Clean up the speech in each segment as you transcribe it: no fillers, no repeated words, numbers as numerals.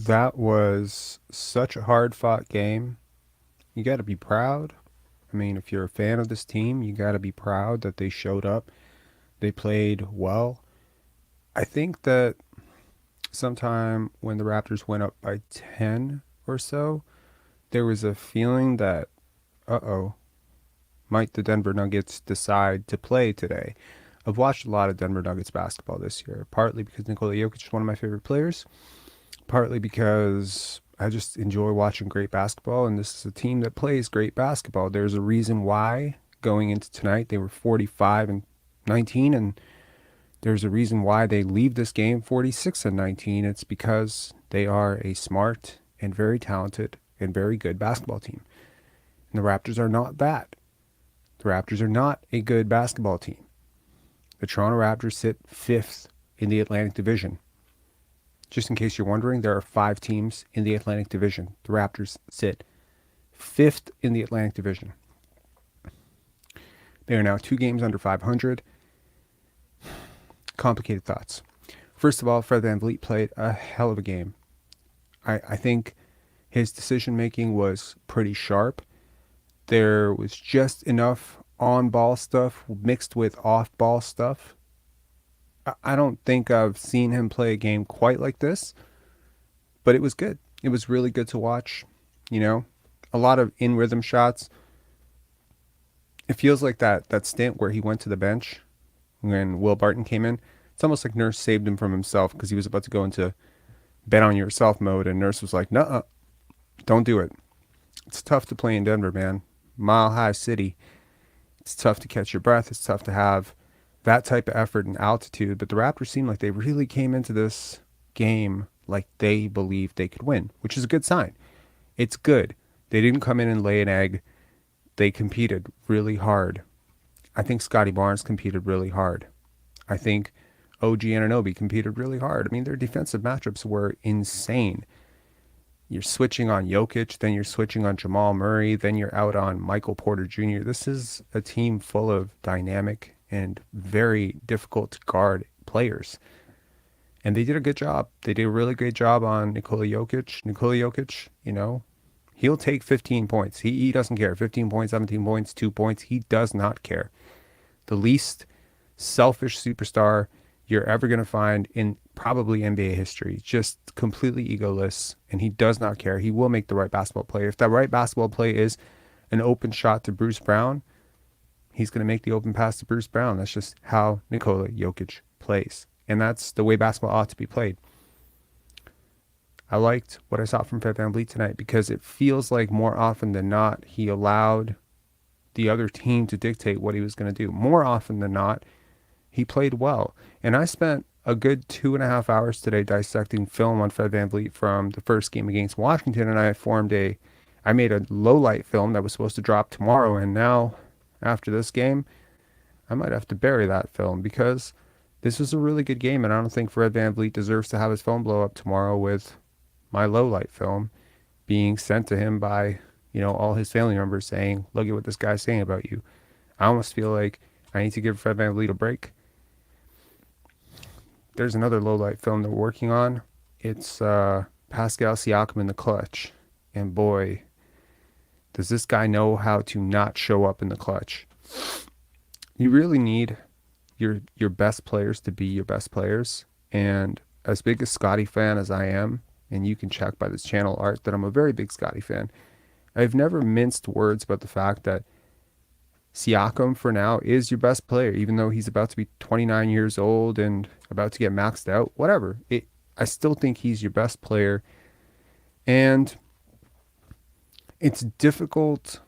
That was such a hard fought game. You got to be proud. I mean, if you're a fan of this team, you got to be proud that they showed up. They played well. I think that sometime when the Raptors went up by 10 or so, there was a feeling that, uh-oh, might the Denver Nuggets decide to play today? I've watched a lot of Denver Nuggets basketball this year, partly because Nikola Jokic is one of my favorite players, partly because I just enjoy watching great basketball, and this is a team that plays great basketball. There's a reason why going into tonight they were 45 and 19, and there's a reason why they leave this game 46 and 19. It's because they are a smart and very talented and very good basketball team. And the Raptors are not that. The Raptors are not a good basketball team. The Toronto Raptors sit fifth in the Atlantic Division. Just in case you're wondering, there are 5 teams in the Atlantic Division. The Raptors sit fifth in the Atlantic Division. They are now 2 games under 500. Complicated thoughts. First of all, Fred VanVleet played a hell of a game. I think his decision making was pretty sharp. There was just enough on-ball stuff mixed with off-ball stuff. I don't think I've seen him play a game quite like this, but it was good. It was really good to watch. You know, a lot of in-rhythm shots. It feels like that stint where he went to the bench when Will Barton came in. It's almost like Nurse saved him from himself because he was about to go into bet on yourself mode, and Nurse was like, "Nuh-uh, don't do it." It's tough to play in Denver, man. Mile High City. It's tough to catch your breath. It's tough to have that type of effort and altitude. But the Raptors seemed like they really came into this game like they believed they could win, which is a good sign. It's good. They didn't come in and lay an egg. They competed really hard. I think Scottie Barnes competed really hard. I think OG Anunoby competed really hard. I mean, their defensive matchups were insane. You're switching on Jokic, then you're switching on Jamal Murray, then you're out on Michael Porter Jr. This is a team full of dynamic and very difficult to guard players. And they did a good job. They did a really great job on Nikola Jokic. Nikola Jokic, you know, he'll take 15 points. He doesn't care. 15 points, 17 points, 2 points. He does not care. The least selfish superstar you're ever going to find in probably NBA history. Just completely egoless, and he does not care. He will make the right basketball play. If that right basketball play is an open shot to Bruce Brown, he's going to make the open pass to Bruce Brown. That's just how Nikola Jokic plays, and that's the way basketball ought to be played. I liked what I saw from Fred VanVleet tonight because it feels like more often than not, he allowed the other team to dictate what he was going to do. More often than not, he played well. And I spent a good 2.5 hours today dissecting film on Fred VanVleet from the first game against Washington, and I made a low light film that was supposed to drop tomorrow, and now after this game, I might have to bury that film because this was a really good game, and I don't think Fred VanVleet deserves to have his phone blow up tomorrow with my low light film being sent to him by, all his family members saying, "Look at what this guy's saying about you." I almost feel like I need to give Fred VanVleet a break. There's another low light film that we're working on. It's Pascal Siakam in the clutch. And boy, does this guy know how to not show up in the clutch. You really need your best players to be your best players. And as big a Scottie fan as I am, and you can check by this channel art that I'm a very big Scottie fan, I've never minced words about the fact that Siakam for now is your best player, even though he's about to be 29 years old and about to get maxed out, whatever. I still think he's your best player. And it's difficult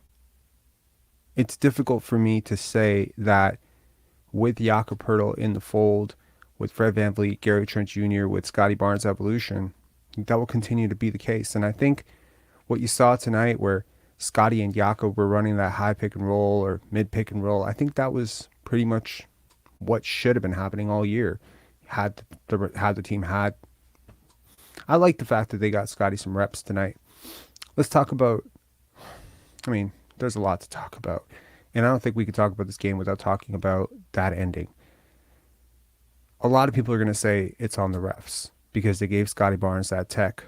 for me to say that with Jakob Poeltl in the fold, with Fred VanVleet, Gary Trent Jr., with Scottie Barnes' evolution, that will continue to be the case. And I think what you saw tonight where Scottie and Jakob were running that high pick and roll or mid pick and roll, I think that was pretty much what should have been happening all year. Had the team had. I like the fact that they got Scottie some reps tonight. Let's talk about, there's a lot to talk about. And I don't think we could talk about this game without talking about that ending. A lot of people are going to say it's on the refs because they gave Scottie Barnes that tech.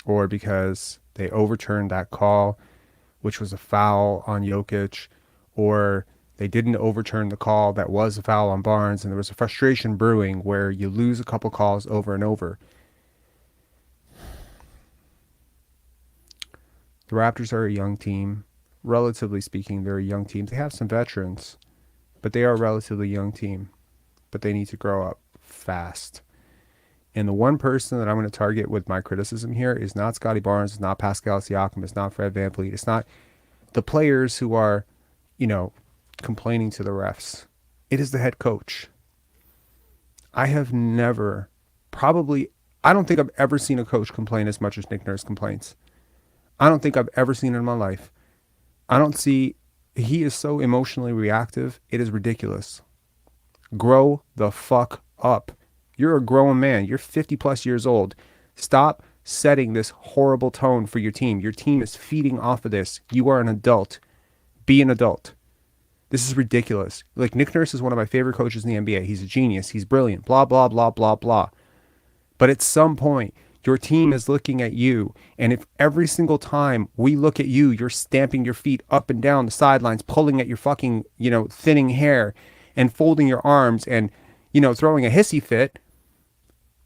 or because they overturned that call, which was a foul on Jokic, or they didn't overturn the call that was a foul on Barnes, and there was a frustration brewing where you lose a couple calls over and over. The Raptors are a young team. Relatively speaking, they're a young team. They have some veterans, but they are a relatively young team. But they need to grow up fast. And the one person that I'm going to target with my criticism here is not Scottie Barnes, it's not Pascal Siakam, it's not Fred VanVleet, it's not the players who are, complaining to the refs. It is the head coach. I have never, I don't think I've ever seen a coach complain as much as Nick Nurse complains. I don't think I've ever seen it in my life. He is so emotionally reactive. It is ridiculous. Grow the fuck up. You're a grown man. You're 50 plus years old. Stop setting this horrible tone for your team. Your team is feeding off of this. You are an adult. Be an adult. This is ridiculous. Like, Nick Nurse is one of my favorite coaches in the NBA. He's a genius. He's brilliant. Blah, blah, blah, blah, blah. But at some point, your team is looking at you. And if every single time we look at you, you're stamping your feet up and down the sidelines, pulling at your fucking, thinning hair and folding your arms and, throwing a hissy fit,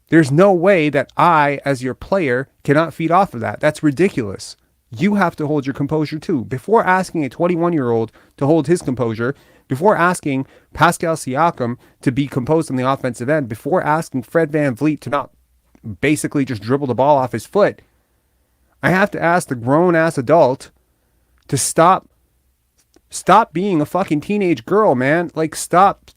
there's no way that I, as your player, cannot feed off of that. That's ridiculous. You have to hold your composure too. Before asking a 21-year-old to hold his composure, before asking Pascal Siakam to be composed on the offensive end, before asking Fred VanVleet to not basically just dribble the ball off his foot, I have to ask the grown-ass adult to stop being a fucking teenage girl, man. Like, stop.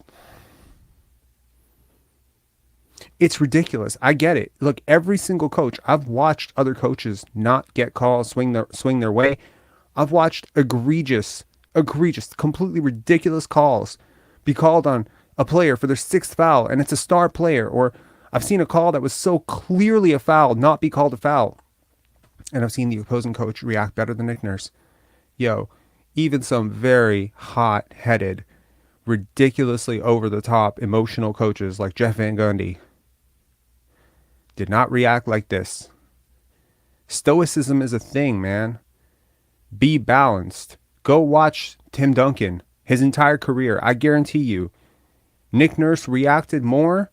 It's ridiculous. I get it. Look, every single coach, I've watched other coaches not get calls, swing their way. I've watched egregious, completely ridiculous calls be called on a player for their sixth foul, and it's a star player. Or I've seen a call that was so clearly a foul not be called a foul. And I've seen the opposing coach react better than Nick Nurse. Even some very hot-headed, ridiculously over-the-top emotional coaches like Jeff Van Gundy did not react like this. Stoicism is a thing, man. Be balanced. Go watch Tim Duncan, his entire career. I guarantee you, Nick Nurse reacted more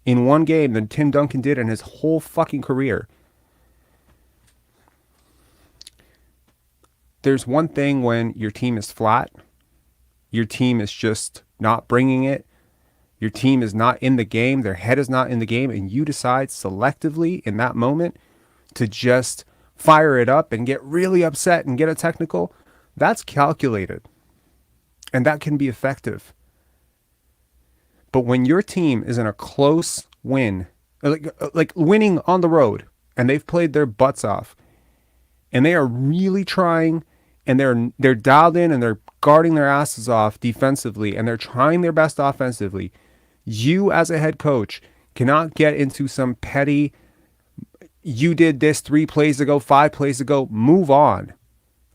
in one game than Tim Duncan did in his whole fucking career. There's one thing when your team is flat, your team is just not bringing it, your team is not in the game, their head is not in the game, and you decide selectively in that moment to just fire it up and get really upset and get a technical. That's calculated, and that can be effective. But when your team is in a close win, like winning on the road, and they've played their butts off, and they are really trying, and they're dialed in, and they're guarding their asses off defensively, and they're trying their best offensively, you as a head coach cannot get into some petty, you did this 3 plays ago, 5 plays ago, move on.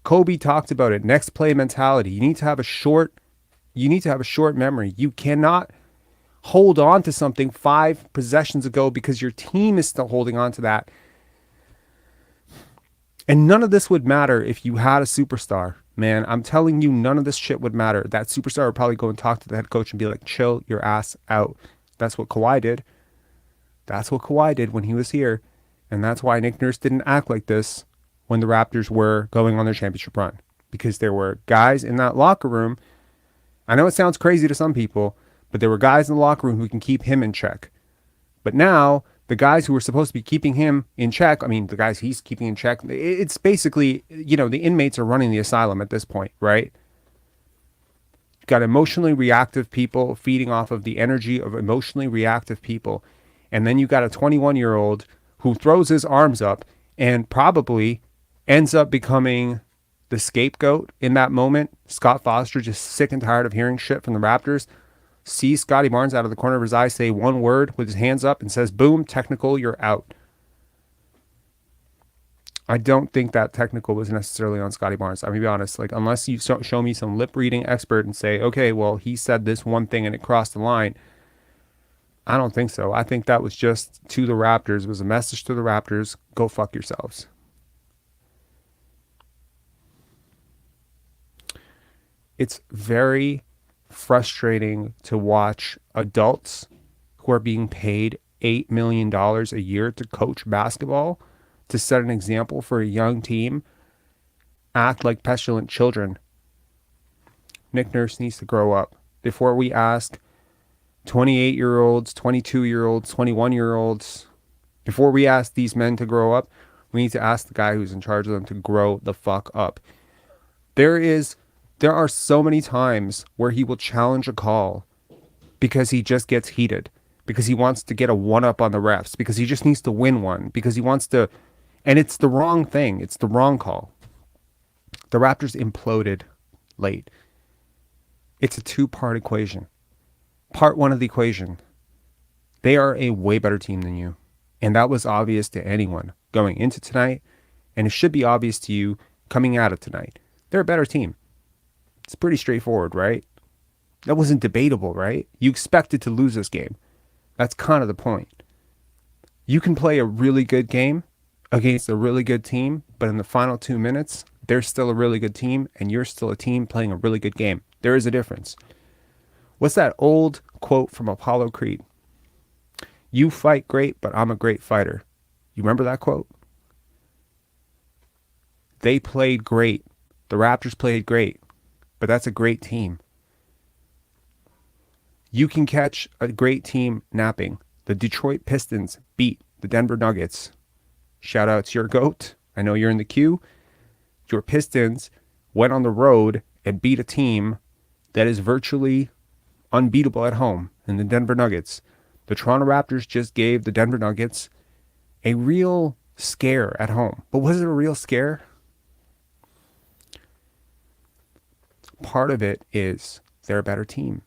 Kobe talked about it, next play mentality. You need to have a short memory. You cannot hold on to something 5 possessions ago because your team is still holding on to that. And none of this would matter if you had a superstar. Man, I'm telling you, none of this shit would matter. That superstar would probably go and talk to the head coach and be like, chill your ass out. That's what Kawhi did. That's what Kawhi did when he was here. And that's why Nick Nurse didn't act like this when the Raptors were going on their championship run. Because there were guys in that locker room. I know it sounds crazy to some people, but there were guys in the locker room who can keep him in check. But now, the guys who were supposed to be keeping him in check, the guys he's keeping in check, it's basically, the inmates are running the asylum at this point, right? You've got emotionally reactive people feeding off of the energy of emotionally reactive people. And then you've got a 21-year-old who throws his arms up and probably ends up becoming the scapegoat in that moment. Scott Foster, just sick and tired of hearing shit from the Raptors, sees Scottie Barnes out of the corner of his eye say one word with his hands up and says, boom, technical, you're out. I don't think that technical was necessarily on Scottie Barnes. I'm going to be honest. Like, unless you show me some lip reading expert and say, okay, well, he said this one thing and it crossed the line. I don't think so. I think that was just to the Raptors. It was a message to the Raptors. Go fuck yourselves. It's very frustrating to watch adults who are being paid $8 million a year to coach basketball, to set an example for a young team, act like petulant children. Nick Nurse needs to grow up. Before we ask 28-year-olds, 22-year-olds, 21-year-olds, before we ask these men to grow up, we need to ask the guy who's in charge of them to grow the fuck up. There are so many times where he will challenge a call because he just gets heated, because he wants to get a one-up on the refs, because he just needs to win one, because he wants to, and it's the wrong thing. It's the wrong call. The Raptors imploded late. It's a two-part equation. Part one of the equation, they are a way better team than you. And that was obvious to anyone going into tonight, and it should be obvious to you coming out of tonight. They're a better team. It's pretty straightforward, right? That wasn't debatable, right? You expected to lose this game. That's kind of the point. You can play a really good game against a really good team, but in the final 2 minutes, they're still a really good team, and you're still a team playing a really good game. There is a difference. What's that old quote from Apollo Creed? You fight great, but I'm a great fighter. You remember that quote? They played great. The Raptors played great, but that's a great team. You can catch a great team napping. The Detroit Pistons beat the Denver Nuggets. Shout out to your GOAT. I know you're in the queue. Your Pistons went on the road and beat a team that is virtually unbeatable at home in the Denver Nuggets. The Toronto Raptors just gave the Denver Nuggets a real scare at home. But was it a real scare? Part of it is they're a better team.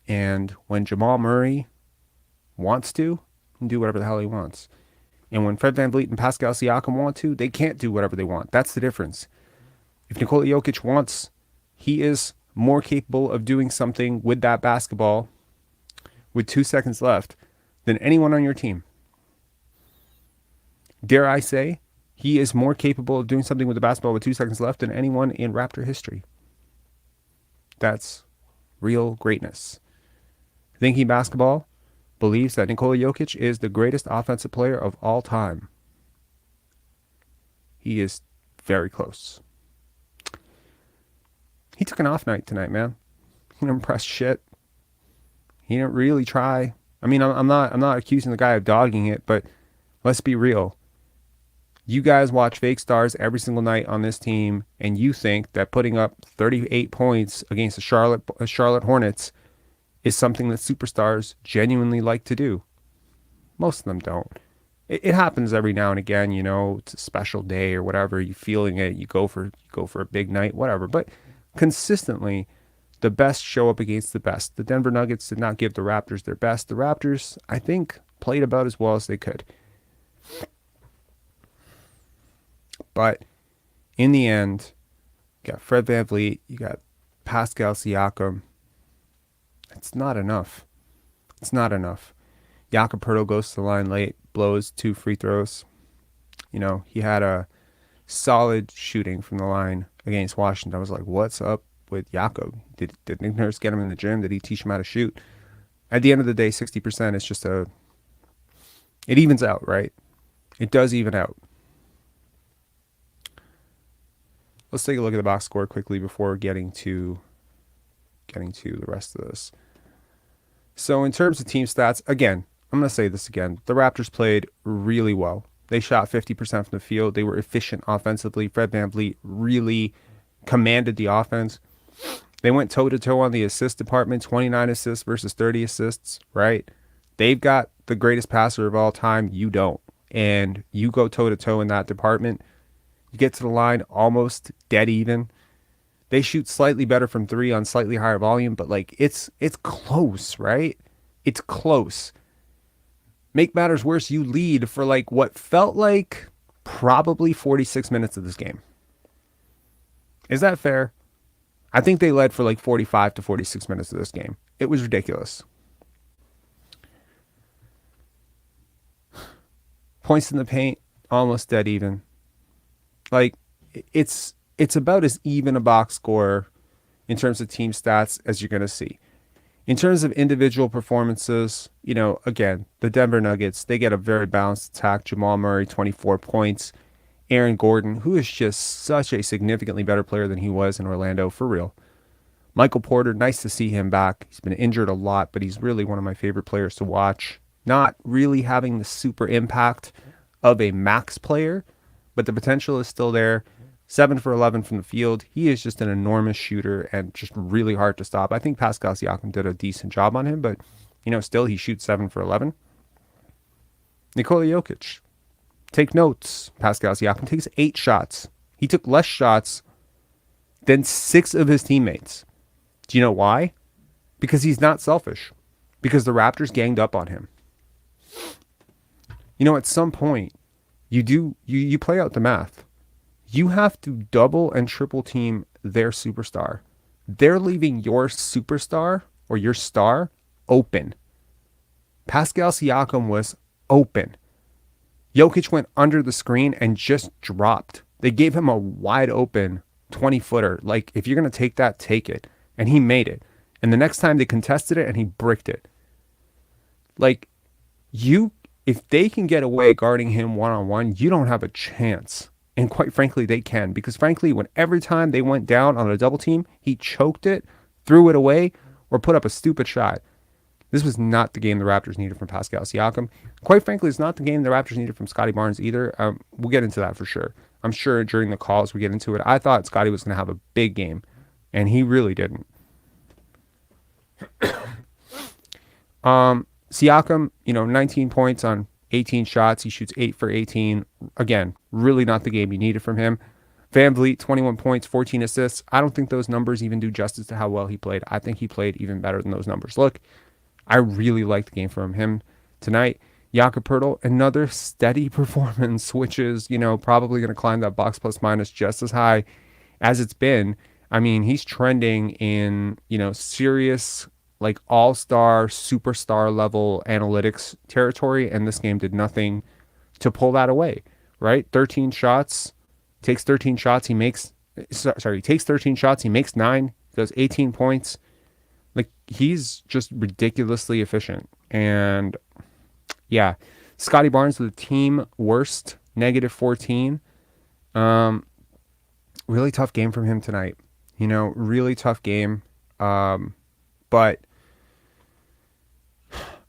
And when Jamal Murray wants to, he can do whatever the hell he wants. And when Fred VanVleet and Pascal Siakam want to, they can't do whatever they want. That's the difference. If Nikola Jokic wants, he is more capable of doing something with that basketball with 2 seconds left than anyone on your team. Dare I say, he is more capable of doing something with the basketball with 2 seconds left than anyone in Raptor history. That's real greatness. Thinking Basketball believes that Nikola Jokic is the greatest offensive player of all time. He is very close. He took an off night tonight, man. He didn't impress shit. He didn't really try. I mean, I'm not accusing the guy of dogging it, but let's be real. You guys watch fake stars every single night on this team, and you think that putting up 38 points against the Charlotte Hornets is something that superstars genuinely like to do. Most of them don't. It happens every now and again, you know, it's a special day or whatever, you feeling it, you go for a big night, whatever. But consistently, the best show up against the best. The Denver Nuggets did not give the Raptors their best. The Raptors, I think, played about as well as they could. But in the end, you got Fred VanVleet, you got Pascal Siakam. It's not enough. It's not enough. Jakob Poeltl goes to the line late, blows 2 free throws. You know, he had a solid shooting from the line against Washington. I was like, what's up with Jakob? Did Nick Nurse get him in the gym? Did he teach him how to shoot? At the end of the day, 60% is just it evens out, right? It does even out. Let's take a look at the box score quickly before getting to the rest of this. So in terms of team stats, again, I'm going to say this again. The Raptors played really well. They shot 50% from the field. They were efficient offensively. Fred VanVleet really commanded the offense. They went toe-to-toe on the assist department, 29 assists versus 30 assists, right? They've got the greatest passer of all time. You don't. And you go toe-to-toe in that department. You get to the line almost dead even. They shoot slightly better from 3 on slightly higher volume, but like it's close, right? It's close. Make matters worse, you lead for like what felt like probably 46 minutes of this game. Is that fair? I think they led for like 45 to 46 minutes of this game. It was ridiculous. Points in the paint, almost dead even. Like, it's about as even a box score in terms of team stats as you're going to see. In terms of individual performances, again, the Denver Nuggets, they get a very balanced attack. Jamal Murray, 24 points. Aaron Gordon, who is just such a significantly better player than he was in Orlando, for real. Michael Porter, nice to see him back. He's been injured a lot, but he's really one of my favorite players to watch. Not really having the super impact of a max player, but the potential is still there. 7 for 11 from the field. He is just an enormous shooter and just really hard to stop. I think Pascal Siakam did a decent job on him, but, still he shoots 7 for 11. Nikola Jokic. Take notes. Pascal Siakam takes 8 shots. He took less shots than 6 of his teammates. Do you know why? Because he's not selfish. Because the Raptors ganged up on him. At some point, you play out the math. You have to double and triple team their superstar. They're leaving your superstar or your star open. Pascal Siakam was open. Jokic went under the screen and just dropped. They gave him a wide open 20-footer. Like, if you're going to take that, take it. And he made it. And the next time they contested it and he bricked it. Like, if they can get away guarding him one-on-one, you don't have a chance. And quite frankly, they can. Because frankly, every time they went down on a double team, he choked it, threw it away, or put up a stupid shot. This was not the game the Raptors needed from Pascal Siakam. Quite frankly, it's not the game the Raptors needed from Scottie Barnes either. We'll get into that for sure. I'm sure during the calls we get into it. I thought Scottie was going to have a big game, and he really didn't. Siakam, 19 points on 18 shots. He shoots 8 for 18. Again, really not the game you needed from him. VanVleet, 21 points, 14 assists. I don't think those numbers even do justice to how well he played. I think he played even better than those numbers. Look, I really liked the game from him tonight. Jakob Poeltl, another steady performance, which is, probably going to climb that box plus minus just as high as it's been. I mean, he's trending in, serious, like all-star, superstar level analytics territory, and this game did nothing to pull that away, right? 13 shots, takes 13 shots, he takes 13 shots, he makes 9, does 18 points. Like, he's just ridiculously efficient. And yeah, Scottie Barnes with the team worst, -14. Really tough game from him tonight. Really tough game. But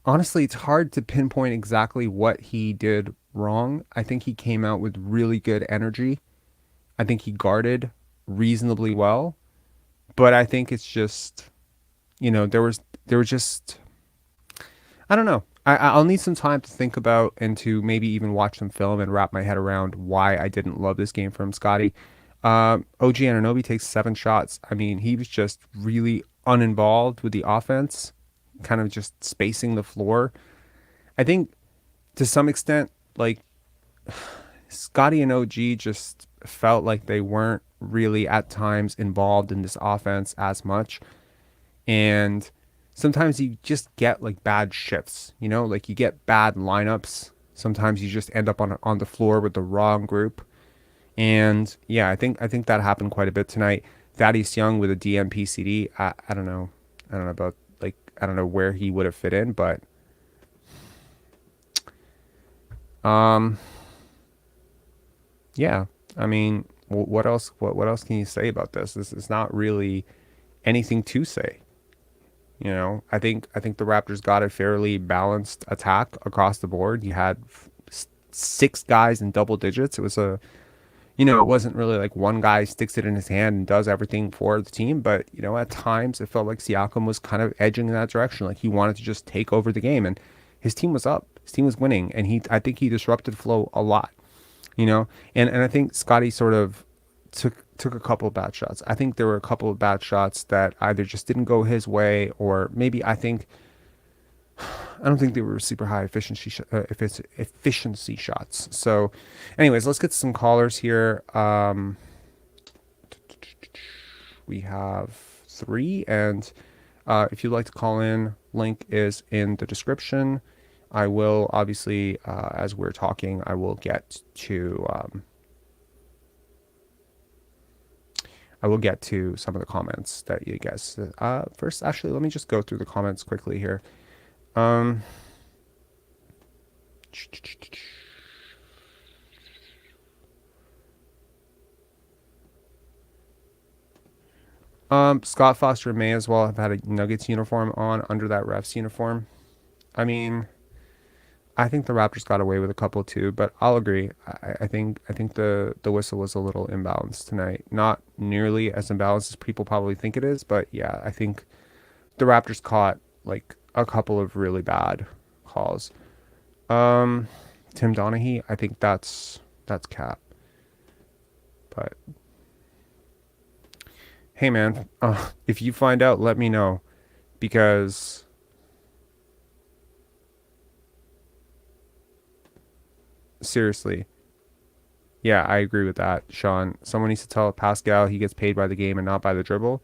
honestly, it's hard to pinpoint exactly what he did wrong. I think he came out with really good energy. I think he guarded reasonably well. But I think it's just, there was just, I don't know. I'll need some time to think about and to maybe even watch some film and wrap my head around why I didn't love this game from Scottie. OG Anunoby takes 7 shots. I mean, he was just really uninvolved with the offense, kind of just spacing the floor. I think to some extent, like, Scottie and OG just felt like they weren't really at times involved in this offense as much. And sometimes you just get like bad shifts, like you get bad lineups. Sometimes you just end up on the floor with the wrong group. And yeah, I think that happened quite a bit tonight. Thaddeus Young with a DMPCD. I don't know. I don't know about, like, I don't know where he would have fit in, but yeah, I mean, what else can you say about this? This is not really anything to say. I think the Raptors got a fairly balanced attack across the board. You had 6 guys in double digits. It was it wasn't really like one guy sticks it in his hand and does everything for the team. But, at times it felt like Siakam was kind of edging in that direction. Like he wanted to just take over the game, and his team was up. His team was winning, and I think he disrupted the flow a lot, and I think Scottie sort of took a couple of bad shots. I think there were a couple of bad shots that either just didn't go his way, or maybe I don't think they were super high efficiency shots. So anyways, let's get to some callers here. We have 3, and if you'd like to call in, link is in the description. I will obviously, as we're talking, I will get to I will get to some of the comments that you guys. First, actually, let me just go through the comments quickly here. Um, Scott Foster may as well have had a Nuggets uniform on under that ref's uniform. I mean, I think the Raptors got away with a couple too, but I'll agree. I think the whistle was a little imbalanced tonight. Not nearly as imbalanced as people probably think it is, but yeah, I think the Raptors caught like a couple of really bad calls. Um, Tim Donaghy, I think that's cap. But hey, man, if you find out, let me know because seriously, yeah, I agree with that, Sean. Someone needs to tell Pascal he gets paid by the game and not by the dribble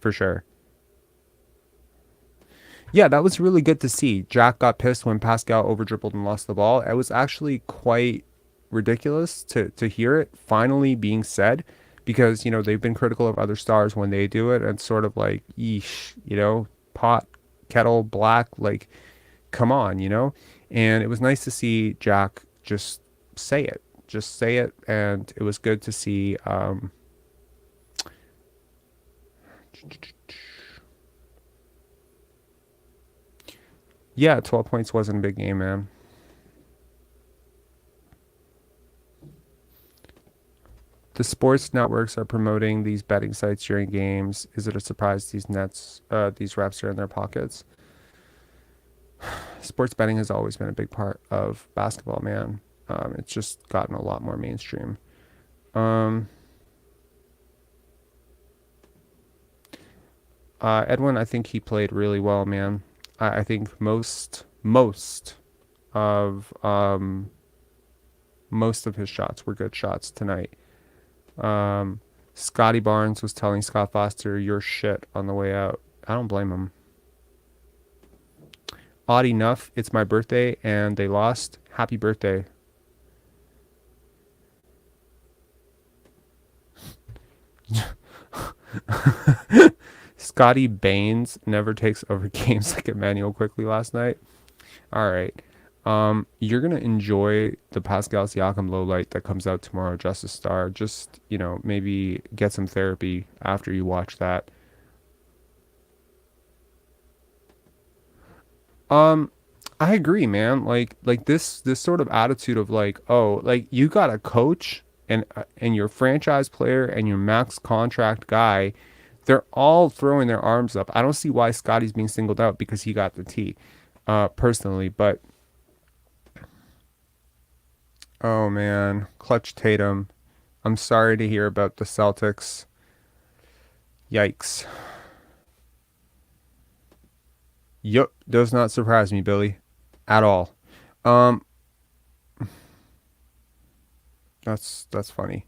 for sure. Yeah, that was really good to see. Jack got pissed when Pascal over dribbled and lost the ball. It was actually quite ridiculous to hear it finally being said because, they've been critical of other stars when they do it and sort of like, yeesh, pot, kettle, black, like, come on, And it was nice to see Jack just say it. Just say it. And it was good to see. Yeah, 12 points wasn't a big game, man. The sports networks are promoting these betting sites during games. Is it a surprise these refs are in their pockets? Sports betting has always been a big part of basketball, man. It's just gotten a lot more mainstream. Um, Edwin, I think he played really well, man. I think of most of his shots were good shots tonight. Um, Scottie Barnes was telling Scott Foster, "You're shit" on the way out. I don't blame him. Odd enough, it's my birthday and they lost. Happy birthday. Scotty Baines never takes over games like Emmanuel quickly last night. All right. You're gonna enjoy the Pascal Siakam low light that comes out tomorrow, Justice Star. Just, maybe get some therapy after you watch that. Um, I agree, man. Like this sort of attitude of like, oh, like you got a coach and your franchise player and your max contract guy, they're all throwing their arms up. I don't see why Scotty's being singled out because he got the T, personally. But oh man, Clutch Tatum. I'm sorry to hear about the Celtics. Yikes. Yup, does not surprise me, Billy, at all. Um, that's funny.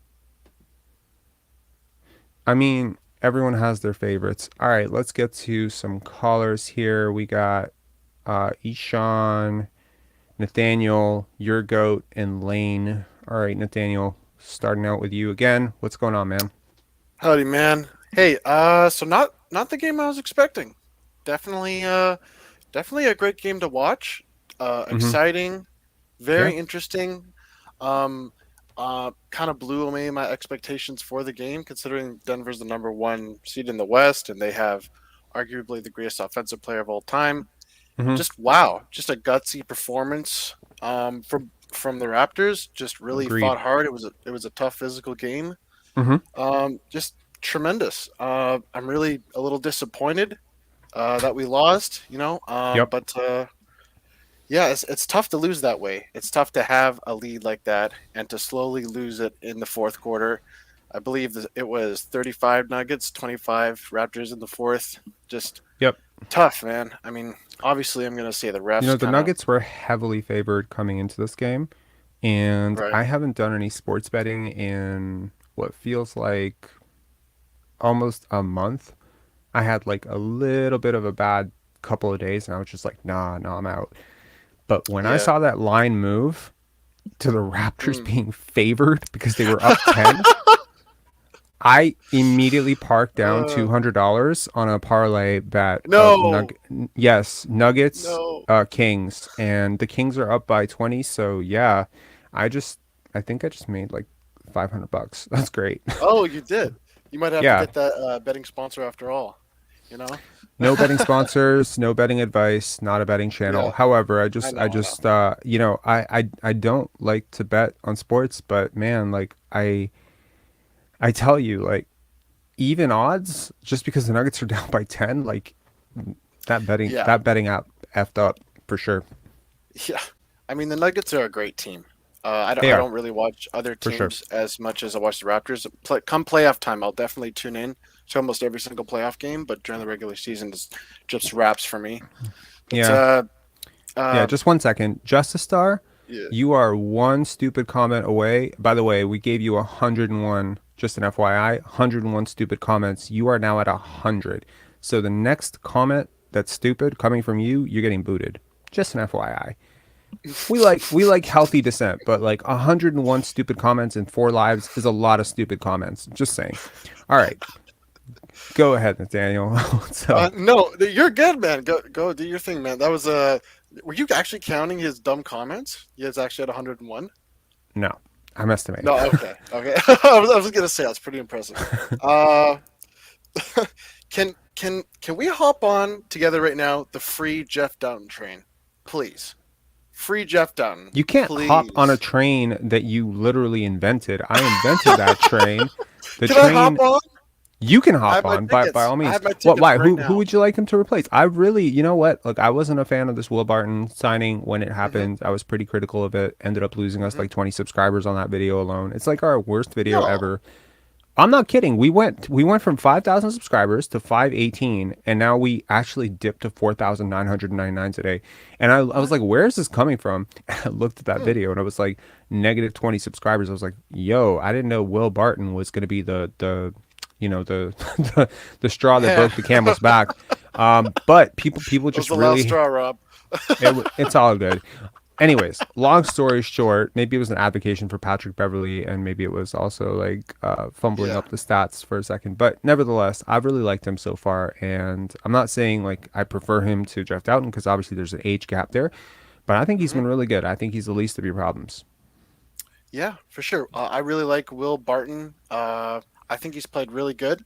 I mean, everyone has their favorites. All right, let's get to some callers here. We got Ishan, Nathaniel, Your Goat, and Lane. All right, Nathaniel, starting out with you again. What's going on, man? Howdy, man. Hey, so not the game I was expecting. Definitely, definitely a great game to watch. Mm-hmm. Exciting, Yeah. very interesting. Um, kind of blew away my expectations for the game, considering Denver's the number one seed in the West, and they have arguably the greatest offensive player of all time. Mm-hmm. Just wow, just a gutsy performance from the Raptors. Just really Agreed. fought hard. It was a tough physical game. Mm-hmm. Just tremendous. I'm really a little disappointed that we lost, Yep. but yeah, it's tough to lose that way. It's tough to have a lead like that and to slowly lose it in the fourth quarter. I believe that it was 35 Nuggets, 25 Raptors in the fourth. Just Yep. tough, man. I mean, obviously, I'm going to say the refs The kind of Nuggets were heavily favored coming into this game, and right. I haven't done any sports betting in what feels like almost a month. I had like a little bit of a bad couple of days, and I was just like, nah, nah, I'm out. But when I Yeah. saw that line move to the Raptors Mm. being favored because they were up 10, I immediately parked down Uh, $200 on a parlay bet of no, yes, Nuggets, no. Kings, and the Kings are up by 20. So yeah, I just I think I just made like $500. That's great. Oh, you did. You might have to Yeah, get that betting sponsor after all. You know? no betting sponsors, no betting advice, not a betting channel. Yeah, However, I I know, I know. just I don't like to bet on sports, but man, like I tell you, like even odds, just because the Nuggets are down by 10, like Yeah, that betting app effed up for sure. yeah. I mean, the Nuggets are a great team. They I are don't really watch other for sure. teams as much as I watch the Raptors. Come playoff time, I'll definitely tune in to almost every single playoff game. But during the regular season, it's just Raps for me. But Yeah. Yeah, uh, just 1 second. Justice Star, yeah. you are one stupid comment away. By the way, we gave you 101, just an FYI, 101 stupid comments. You are now at 100. So the next comment that's stupid coming from you, you're getting booted. Just an FYI. We like healthy dissent, but like 101 stupid comments in 4 lives is a lot of stupid comments. Just saying. All right, go ahead, Nathaniel. So No, you're good, man. Go do your thing, man. That was Were you actually counting his dumb comments? He is actually at 101. no, I'm estimating. No, okay, okay. I was gonna say that's pretty impressive. Uh, can we hop on together right now? The free Jeff Dowtin train, please. Free Jeff Dowtin, You can't hop on a please. train that you literally invented. I invented that train. The Can I hop train on? you can I hop have my on by tickets. all I means. have my What? tickets Why? right Who now. would you like him to replace? I really, you know what? Look, I wasn't a fan of this Will Barton signing when it Hmm. happened. I was pretty critical of it. Ended up losing us Hmm. like 20 subscribers on that video alone. It's like our worst video No. ever. I'm not kidding. We went from 5,000 subscribers to 518, and now we actually dipped to 4,999 today. And I was What? like, where is this coming from? And I looked at that Hmm. video and it was like negative 20 subscribers. I was like, yo, I didn't know Will Barton was going to be the the the straw that Yeah. broke the camel's back. But people That was just the last really straw, Rob. it's all good. Anyways, long story short, maybe it was an advocation for Patrick Beverly, and maybe it was also like fumbling Yeah. up the stats for a second. But nevertheless, I've really liked him so far, and I'm not saying like I prefer him to Jeff Doughton because obviously there's an age gap there, but I think he's Hmm. been really good. I think he's the least of your problems. Yeah, for sure. I really like Will Barton. I think he's played really good.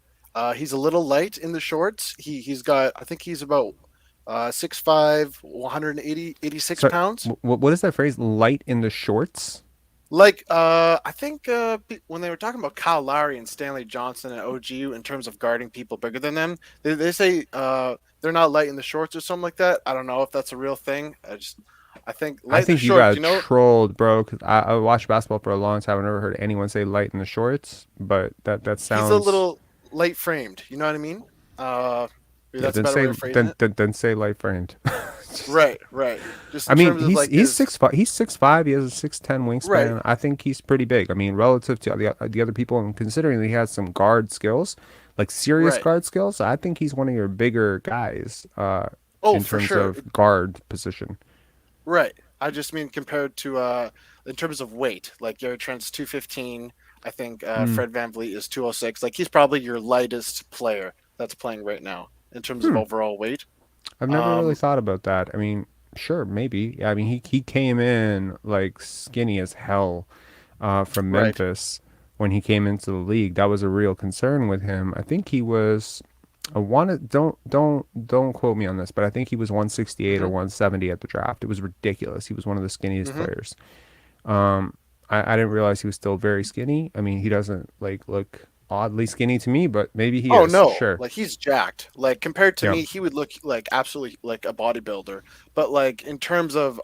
He's a little light in the shorts. He's got, I think he's about 6'5", 180, 86 So, pounds. what is that phrase? Light in the shorts? Like I think when they were talking about Kyle Lowry and Stanley Johnson and OG in terms of guarding people bigger than them, they say they're not light in the shorts or something like that. I don't know if that's a real thing. I think I light in the think you shorts. got trolled, bro. 'Cause I watched basketball for a long time. I never heard anyone say light in the shorts, but that He's a sounds little light framed. You know what I mean? Maybe yeah. that's a better way of phrasing it. Then say light framed. Right, right. Just I in mean, terms of like he's his 6'5". He's 6'5". He has a 6'10" right. wingspan. I think he's pretty big. I mean, relative to the other people, and considering that he has some guard skills, like serious Right. guard skills, I think he's one of your bigger guys. Oh, In for terms sure. of guard position. Right. I just mean compared to in terms of weight. Like Gary Trent's 215. I think Hmm. Fred VanVleet is 206. Like he's probably your lightest player that's playing right now in terms of Hmm. overall weight. I've never really Um, thought about that. I mean, sure, maybe. Yeah, I mean, he came in like skinny as hell from right. Memphis when he came into the league. That was a real concern with him. I think he was. I wanted don't quote me on this, but I think he was 168 or Hmm. 170 at the draft. It was ridiculous. He was one of the skinniest Hmm. players. Um, I didn't realize he was still very skinny. I mean, he doesn't like look oddly skinny to me, but maybe he Oh is. no, Sure. like he's jacked. Like compared to Yeah. me, he would look like absolutely like a bodybuilder. But like in terms of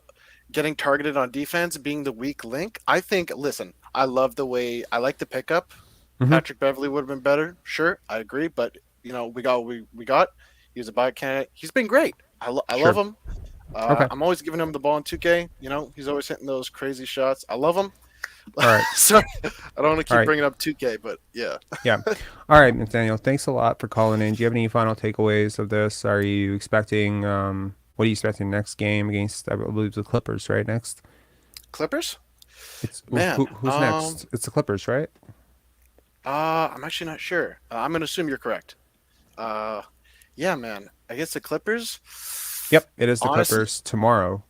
getting targeted on defense, being the weak link, I think. Listen, I love the way I like the pickup. Hmm. Patrick Beverly would have been better, sure, I agree. But we got what we got. He was a buy candidate. He's been great. I love Sure. him. Okay. I'm always giving him the ball in 2K. He's always hitting those crazy shots. I love him. All right. Sorry, I don't want to All keep right. bringing up 2K, but yeah. Yeah. All right, Nathaniel. Thanks a lot for calling in. Do you have any final takeaways of this? Are you expecting what are you expecting next game against I believe the Clippers, right? Next. Clippers, It's man. who's next? It's the Clippers, right? I'm actually not sure. I'm gonna assume you're correct. Uh, yeah, man. I guess the Clippers. Yep, it is the Honestly, Clippers tomorrow.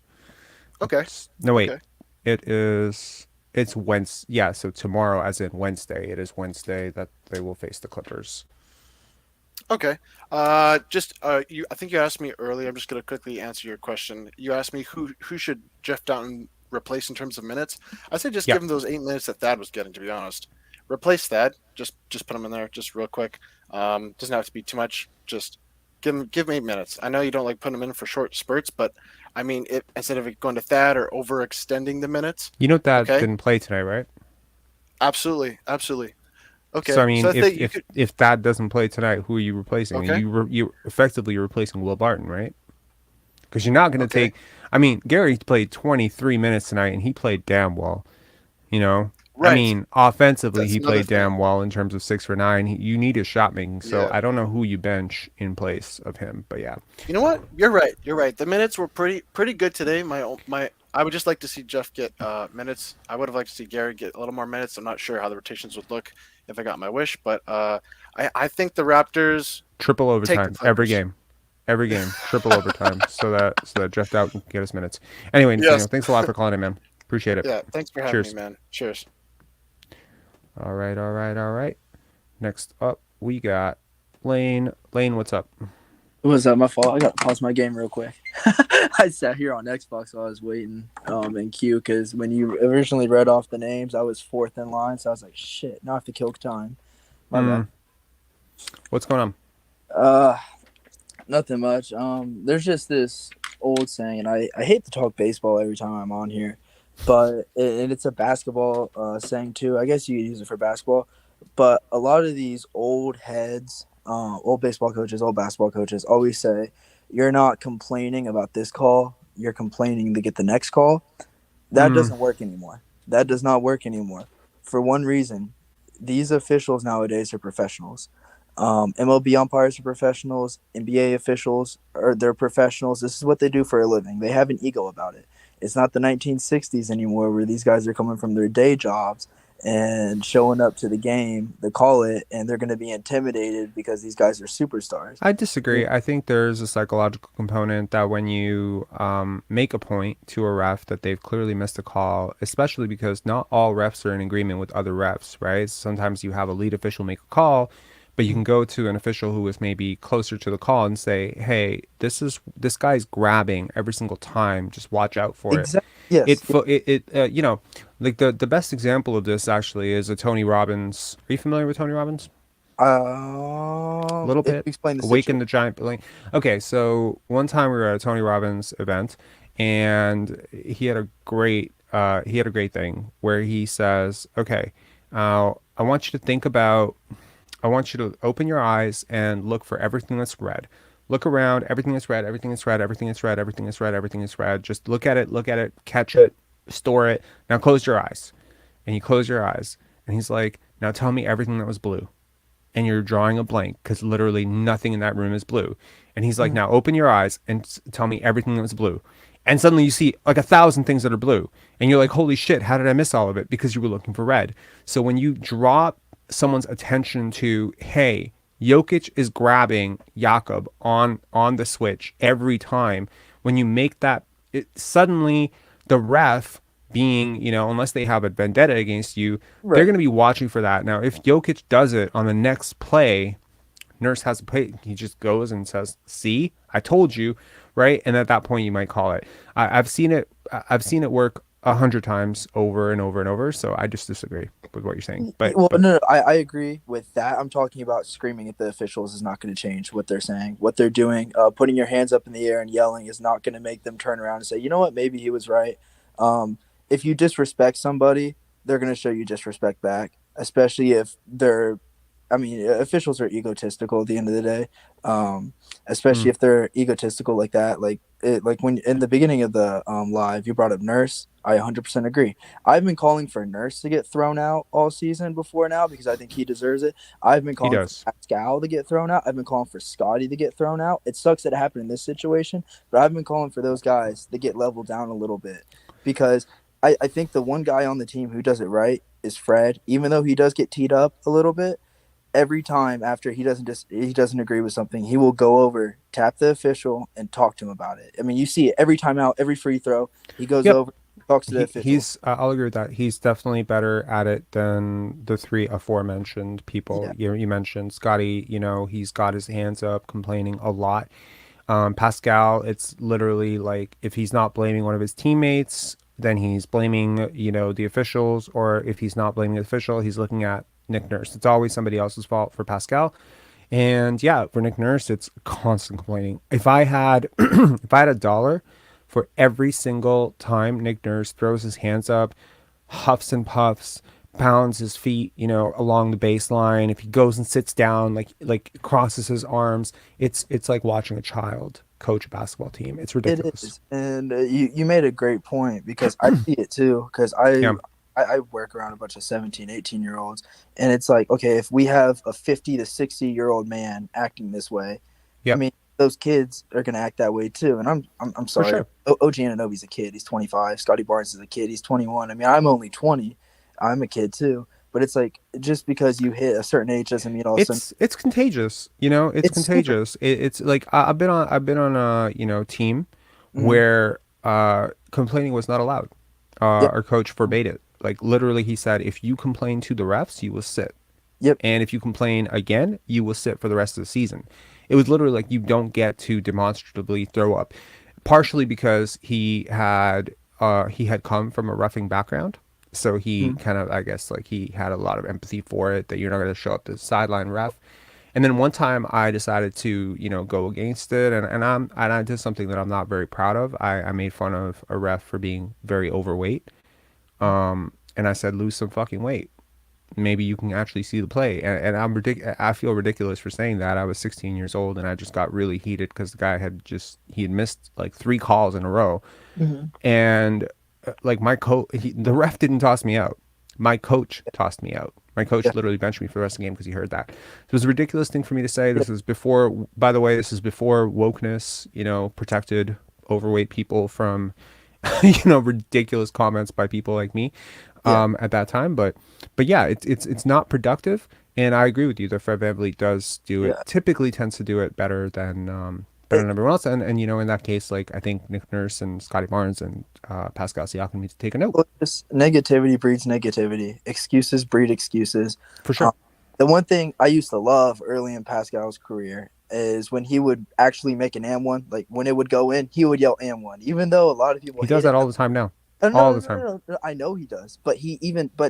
okay, No, wait. okay, It is. It's Wednesday. Yeah, so tomorrow, as in Wednesday, it is Wednesday that they will face the Clippers. okay. Just you. I think you asked me earlier. I'm just gonna quickly answer your question. You asked me who should Jeff Downton replace in terms of minutes. I say just give Yep. him those 8 minutes that Thad was getting. To be honest, replace Thad. Just put him in there, just real quick. Doesn't have to be too much. Just give him 8 minutes. I know you don't like putting him in for short spurts, but I mean, instead of it going to Thad or overextending the minutes. You know that Okay, didn't play tonight, right? absolutely, absolutely. So I Okay, so mean, I think you could. if that doesn't play tonight, who are you replacing? Okay, You effectively replacing Will Barton, right? Because you're not going to okay, take. I mean, Gary played 23 minutes tonight, and he played damn well. You know, I right. mean, offensively, That's he another played thing. damn well in terms of 6 for 9. You need his shot making, so Yeah. I don't know who you bench in place of him, but yeah, You know what? You're right. You're right. The minutes were pretty good today. My I would just like to see Jeff get minutes. I would have liked to see Gary get a little more minutes. I'm not sure how the rotations would look if I got my wish, but I think the Raptors triple take the overtime Clippers. every game, triple overtime, so that Jeff Dowd can get his minutes. Anyway, Yes. Nathaniel, thanks a lot for calling in, man. Appreciate it. Yeah. Thanks for having me, Cheers. man. Cheers. All right, all right, all right. Next up, we got Lane. Lane, what's up? Was that my fault? I got to pause my game real quick. I sat here on Xbox while I was waiting in queue because when you originally read off the names, I was fourth in line, so I was like, "Shit, now I have to kill time." My bad. Mm, what's going on? Uh, Nothing much. There's just this old saying, and I hate to talk baseball every time I'm on here, but and it's a basketball saying too. I guess you could use it for basketball, but a lot of these old heads, old baseball coaches, old basketball coaches, always say, "You're not complaining about this call. You're complaining to get the next call." That Mm, doesn't work anymore. That does not work anymore. For one reason, these officials nowadays are professionals. MLB umpires are professionals. NBA officials are they're professionals. This is what they do for a living. They have an ego about it. It's not the 1960s anymore where these guys are coming from their day jobs and showing up to the game, they call it, and they're going to be intimidated because these guys are superstars. I disagree. I think there's a psychological component that when you make a point to a ref that they've clearly missed a call, especially because not all refs are in agreement with other refs, right? Sometimes you have a lead official make a call, but you can go to an official who is maybe closer to the call and say, "Hey, this guy's grabbing every single time. Just watch out for it." Exactly. Yes. Like the best example of this actually is a Tony Robbins. Are you familiar with Tony Robbins? A little If bit. you explain the Awaken situation. the Giant Building. Okay, so one time we were at a Tony Robbins event, and he had a great thing where he says, "Okay, I want you to think about I want you to open your eyes and look for everything that's red. Look around, everything that's red, everything that's red, everything that's red, everything that's red, everything that's red. Just look at it, catch it, store it. Now close your eyes." And you close your eyes, and he's like, "Now tell me everything that was blue." And you're drawing a blank because literally nothing in that room is blue. And he's like, Mhm. "Now open your eyes and tell me everything that was blue." And suddenly you see like 1,000 things that are blue. And you're like, "Holy shit, how did I miss all of it?" Because you were looking for red. So when you draw someone's attention to, hey, Jokic is grabbing Jakob on the switch every time, when you make that, it suddenly the ref being, unless they have a vendetta against you, they're Right. going to be watching for that. Now, if Jokic does it on the next play, Nurse has to play. He just goes and says, "See, I told you," right? And at that point, you might call it. I've seen it. I've seen it work 100 times over and over and over. So I just disagree with what you're saying. But Well, but no, I agree with that. I'm talking about screaming at the officials is not going to change what they're saying, what they're doing. Putting your hands up in the air and yelling is not going to make them turn around and say, you know what, maybe he was right. If you disrespect somebody, they're going to show you disrespect back, especially if they're I mean, officials are egotistical at the end of the day, especially mm, if they're egotistical like that. Like when in the beginning of the live, you brought up Nurse. I 100% agree. I've been calling for Nurse to get thrown out all season before now because I think he deserves it. I've been he calling for does. Pascal to get thrown out. I've been calling for Scottie to get thrown out. It sucks that it happened in this situation, but I've been calling for those guys to get leveled down a little bit because I think the one guy on the team who does it right is Fred. Even though he does get teed up a little bit, every time after he doesn't agree with something, he will go over, tap the official, and talk to him about it. I mean, you see it every time out, every free throw, he goes Yep. over, talks to the official. He's I'll agree with that. He's definitely better at it than the three aforementioned people. Yeah, You mentioned Scottie, he's got his hands up complaining a lot. Pascal, it's literally like if he's not blaming one of his teammates, then he's blaming, the officials, or if he's not blaming the official, he's looking at Nick Nurse. It's always somebody else's fault for Pascal. And yeah, for Nick Nurse, it's constant complaining. If I had if I had $1 for every single time Nick Nurse throws his hands up, huffs and puffs, pounds his feet, along the baseline. If he goes and sits down, like crosses his arms, it's like watching a child coach a basketball team. It's it ridiculous. is, and you made a great point because I see it too. Because I, Yeah. I I work around a bunch of 17, 18 year olds, and it's like, okay, if we have a 50 to 60-year-old man acting this way, I Yep. mean, those kids are gonna act that way too. And I'm For sorry, sure. OG Anunoby's a kid. He's 25. Scottie Barnes is a kid. He's 21. I mean, I'm only 20. I'm a kid too. But it's like just because you hit a certain age doesn't mean all of a sudden It's contagious. It's it's super. contagious. It's like I've been on a team Mm-hmm. where complaining was not allowed. Yep. Our coach forbade it. Like literally, he said, if you complain to the refs, you will sit. Yep. And if you complain again, you will sit for the rest of the season. It was literally like you don't get to demonstratively throw up. Partially because he had come from a roughing background. So he Mm-hmm. kind of, I guess, like he had a lot of empathy for it, that you're not going to show up to the sideline ref. And then one time I decided to, go against it, and I did something that I'm not very proud of. I made fun of a ref for being very overweight. And I said, lose some fucking weight. Maybe you can actually see the play. And I feel ridiculous for saying that. I was 16 years old and I just got really heated because the guy he had missed like 3 calls in a row. Mm-hmm. And like the ref didn't toss me out. My coach tossed me out. My Yeah. coach literally benched me for the rest of the game because he heard that. So it was a ridiculous thing for me to say. This is before, by the way, this is before wokeness, protected overweight people from, ridiculous comments by people like me, Yeah. at that time. But yeah, it's not productive. And I agree with you that Fred VanVleet does do it, Yeah. typically tends to do it better than It, everyone else. And in that case, like I think Nick Nurse and Scottie Barnes and Pascal Siakam need to take a note well, just negativity breeds negativity. Excuses breed excuses. for Um, sure. the one thing I used to love early in Pascal's career is when he would actually make an and one. Like when it would go in, he would yell and one, even though a lot of people He does hate that it. all the time now, No, all no, the no, no, time. no. I know he does, but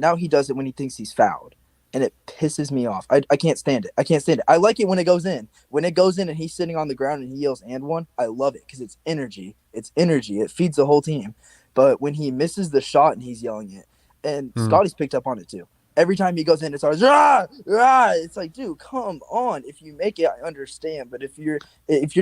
now he does it when he thinks he's fouled, and it pisses me off. I can't stand it. I can't stand it. I like it when it goes in. When it goes in and he's sitting on the ground and he yells and one, I love it because it's energy. It's energy. It feeds the whole team. But when he misses the shot and he's yelling it, and Mm. Scotty's picked up on it too. Every time he goes in, it's always rah, rah. It's like, dude, come on. If you make it, I understand. But if you're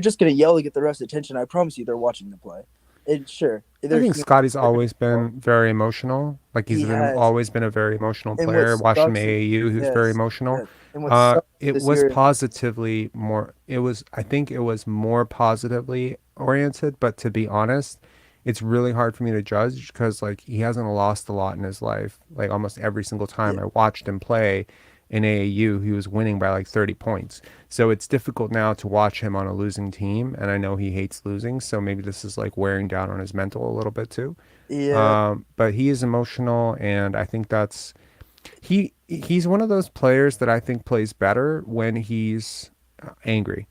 just gonna yell to get the rest of attention, I promise you, they're watching the play. And sure, I they're think human. Scotty's They're gonna always been very emotional. Like he he's been has. always been a very emotional And what player. Watched him sucks is AAU, he was very yes, emotional. yes. And what sucks It this was year, positively more. It was. I think it was more positively oriented. But to be honest, it's really hard for me to judge because like he hasn't lost a lot in his life. Like almost every single time yeah, I watched him play in AAU, he was winning by like 30 points. So it's difficult now to watch him on a losing team, and I know he hates losing. So maybe this is like wearing down on his mental a little bit too. yeah, But he is emotional, and I think he's one of those players that I think plays better when he's angry.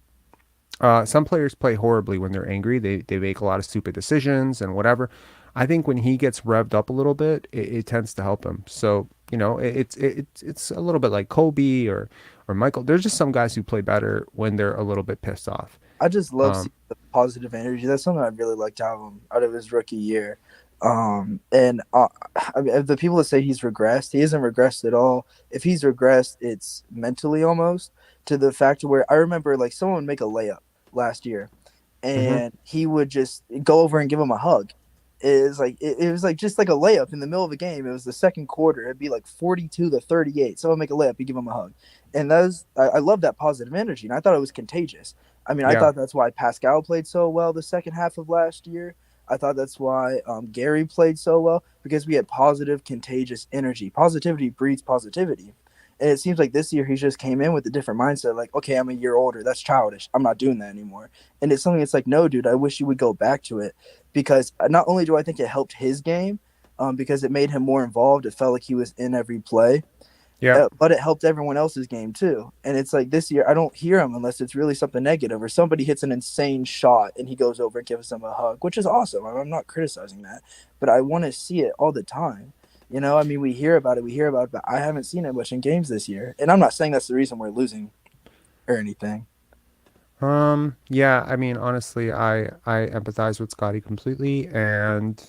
Some players play horribly when they're angry. They make a lot of stupid decisions and whatever. I think when he gets revved up a little bit, it tends to help him. So it's a little bit like Kobe or Michael. There's just some guys who play better when they're a little bit pissed off. I just love Um, seeing the positive energy. That's something I'd really like to have him out of his rookie year. And I mean, the people that say he's regressed, he hasn't regressed at all. If he's regressed, it's mentally almost to the fact where I remember like someone would make a layup last year, mhm. and he would just go over and give him a hug. It was like just like a layup in the middle of a game. It was the second quarter. It'd be like 42-38. Someone make a layup, you give him a hug, and I love that positive energy, and I thought it was contagious. I mean, I Yeah. thought that's why Pascal played so well the second half of last year. I thought that's why Gary played so well, because we had positive, contagious energy. Positivity breeds positivity. And it seems like this year he just came in with a different mindset. Like, okay, I'm a year older. That's childish. I'm not doing that anymore. And it's something that's like, no, dude, I wish you would go back to it, because not only do I think it helped his game, because it made him more involved. It felt like he was in every play, Yeah. but it helped everyone else's game too. And it's like this year, I don't hear him unless it's really something negative, or somebody hits an insane shot and he goes over and gives them a hug, which is awesome. I'm not criticizing that, but I want to see it all the time. I mean, we hear about it, but I haven't seen it much in games this year. And I'm not saying that's the reason we're losing or anything. Yeah, I mean, honestly, I empathize with Scotty completely, and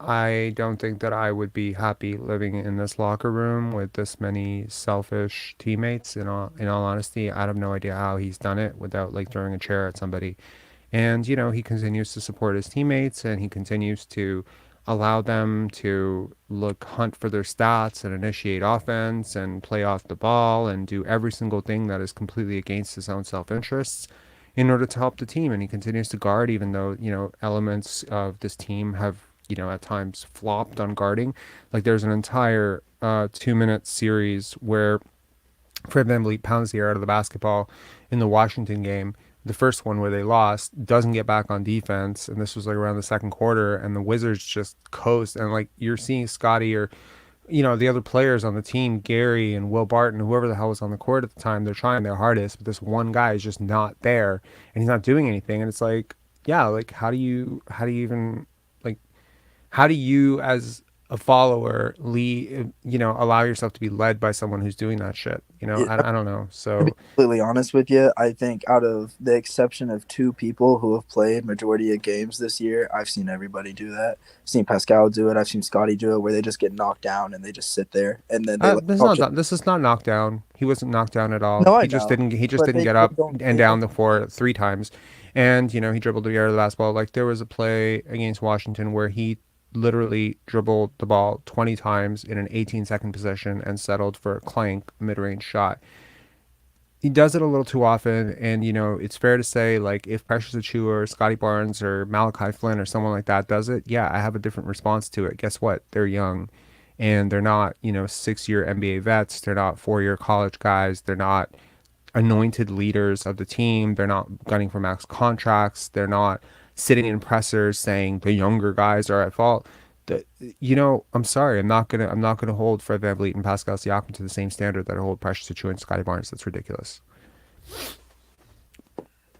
I don't think that I would be happy living in this locker room with this many selfish teammates. In all honesty, I have no idea how he's done it without like throwing a chair at somebody. And, he continues to support his teammates and he continues to allow them to hunt for their stats and initiate offense and play off the ball and do every single thing that is completely against his own self-interests in order to help the team. And he continues to guard, even though, elements of this team have, at times flopped on guarding. Like there's an entire 2-minute series where Fred VanVleet pounds the air out of the basketball in the Washington game. The first one where they lost, doesn't get back on defense, and this was like around the second quarter, and the Wizards just coast. And like you're seeing Scottie or the other players on the team, Gary and Will Barton, whoever the hell was on the court at the time, they're trying their hardest, but this one guy is just not there, and he's not doing anything. And it's like, yeah, like even like how do you as a follower lead, allow yourself to be led by someone who's doing that shit? It, I don't know. to be So completely honest with you, I think out of the exception of two people who have played majority of games this year, I've seen everybody do that. I've seen Pascal do it. I've seen Scottie do it, where they just get knocked down and they just sit there and then they like this is talk not shit. this is not knocked down. He wasn't knocked down at all. No, I He just know, didn't he just but didn't they get still up don't. and down the floor 3 times. And he dribbled the air of the basketball. Like there was a play against Washington where he literally dribbled the ball 20 times in an 18-second possession and settled for a clank mid-range shot. He does it a little too often, and it's fair to say, like, if Precious Achiuwa or Scottie Barnes or Malachi Flynn or someone like that does it, yeah, I have a different response to it. Guess what? They're young, and they're not 6-year NBA vets. They're not 4-year college guys. They're not anointed leaders of the team. They're not gunning for max contracts. They're not sitting in pressers saying the younger guys are at fault. I'm sorry. I'm not gonna hold Fred VanVleet and Pascal Siakam to the same standard that I hold Precious Achiuwa and Scottie Barnes. That's ridiculous.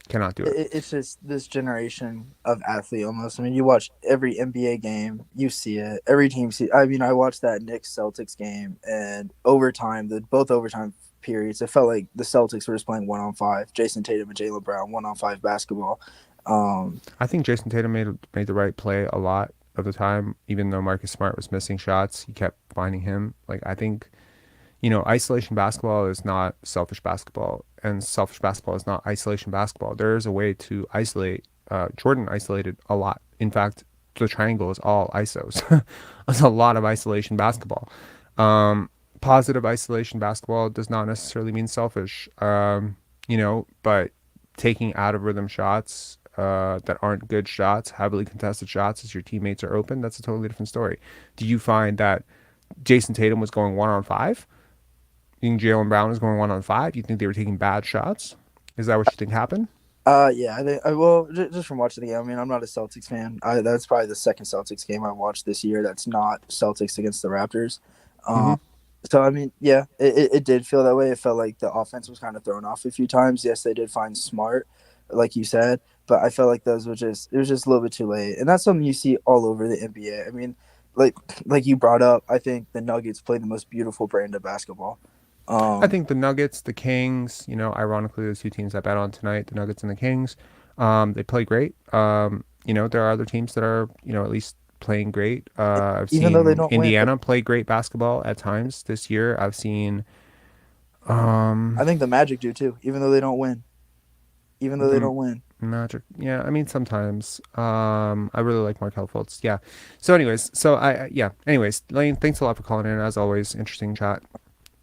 Cannot do it. It's just this generation of athlete almost. I mean, you watch every NBA game, you see it. Every team see. I mean, I watched that Knicks Celtics game, and overtime, both overtime periods, it felt like the Celtics were just playing 1-on-5. Jason Tatum and Jaylen Brown 1-on-5 basketball. I think Jason Tatum made the right play a lot of the time, even though Marcus Smart was missing shots. He kept finding him. Like I think isolation basketball is not selfish basketball, and selfish basketball is not isolation basketball. There is a way to isolate. Jordan isolated a lot. In fact, the triangle is all isos. There's a lot of isolation basketball. Positive isolation basketball does not necessarily mean selfish, but taking out of rhythm shots that aren't good shots, heavily contested shots as your teammates are open, that's a totally different story. Do you find that Jason Tatum was going 1-on-5? You think Jaylen Brown was going 1-on-5? You think they were taking bad shots? Is that what you think happened? Yeah, I think well, just from watching the game. I mean, I'm not a Celtics fan. That's probably the second Celtics game I've watched this year. That's not Celtics against the Raptors. Mm-hmm. Um, so I mean, yeah, it did feel that way. It felt like the offense was kind of thrown off a few times. Yes, they did find Smart, like you said, but I felt like those were it was just a little bit too late. And that's something you see all over the NBA. I mean, like you brought up, I think the Nuggets play the most beautiful brand of basketball. I think the Nuggets, the Kings, ironically, those 2 teams I bet on tonight, the Nuggets and the Kings, they play great. There are other teams that are, at least playing great. I've Even though they seen don't win, Indiana play great basketball at times this year. I've seen I think the Magic do too. Even though they don't win, even though they the don't win. Magic. Yeah, I mean, sometimes. I really like Markel Fultz. Yeah. So anyways, yeah. Anyways, Lane, thanks a lot for calling in. As always, interesting chat. No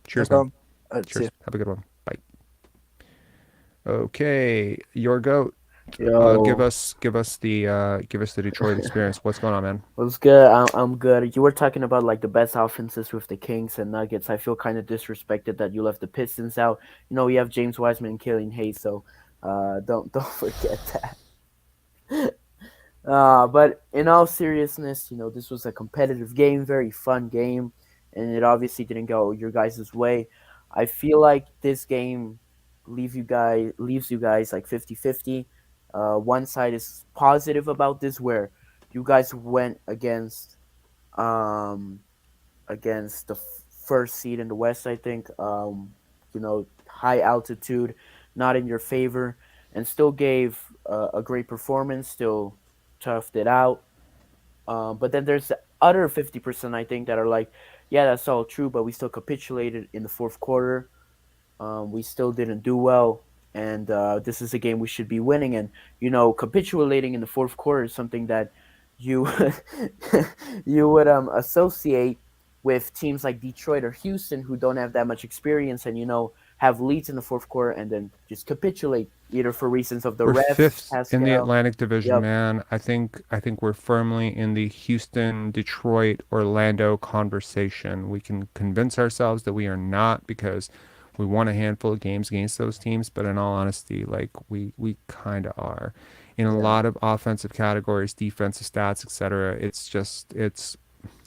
Cheers, man. problem. See Cheers. ya. Have a good one. Bye. Okay, your goat. Give Yo, us give us the Detroit experience. What's going on, man? what's good? I'm good. You were talking about like the best offenses with the Kings and Nuggets. I feel kind of disrespected that you left the Pistons out. We have James Wiseman and Killian Hayes, so don't forget that. But in all seriousness, this was a competitive game, very fun game, and it obviously didn't go your guys' way. I feel like this game leaves you guys like 50-50. One side is positive about this, where you guys went um against the first seed in the West, I think. High altitude, not in your favor, and still gave a great performance. Still toughed it out. But then there's the other 50%, I think, that are like, yeah, that's all true, but we still capitulated in the fourth quarter. We still didn't do well, and this is a game we should be winning. And capitulating in the fourth quarter is something that you you would associate with teams like Detroit or Houston, who don't have that much experience, and have leads in the fourth quarter and then just capitulate, either for reasons of the We're refs, fifth in the Pascal. Atlantic Division, Yep. man. I think we're firmly in the Houston, Detroit, Orlando conversation. We can convince ourselves that we are not because we won a handful of games against those teams, but in all honesty, like we kind of are in a Yeah. lot of offensive categories, defensive stats, etc. It's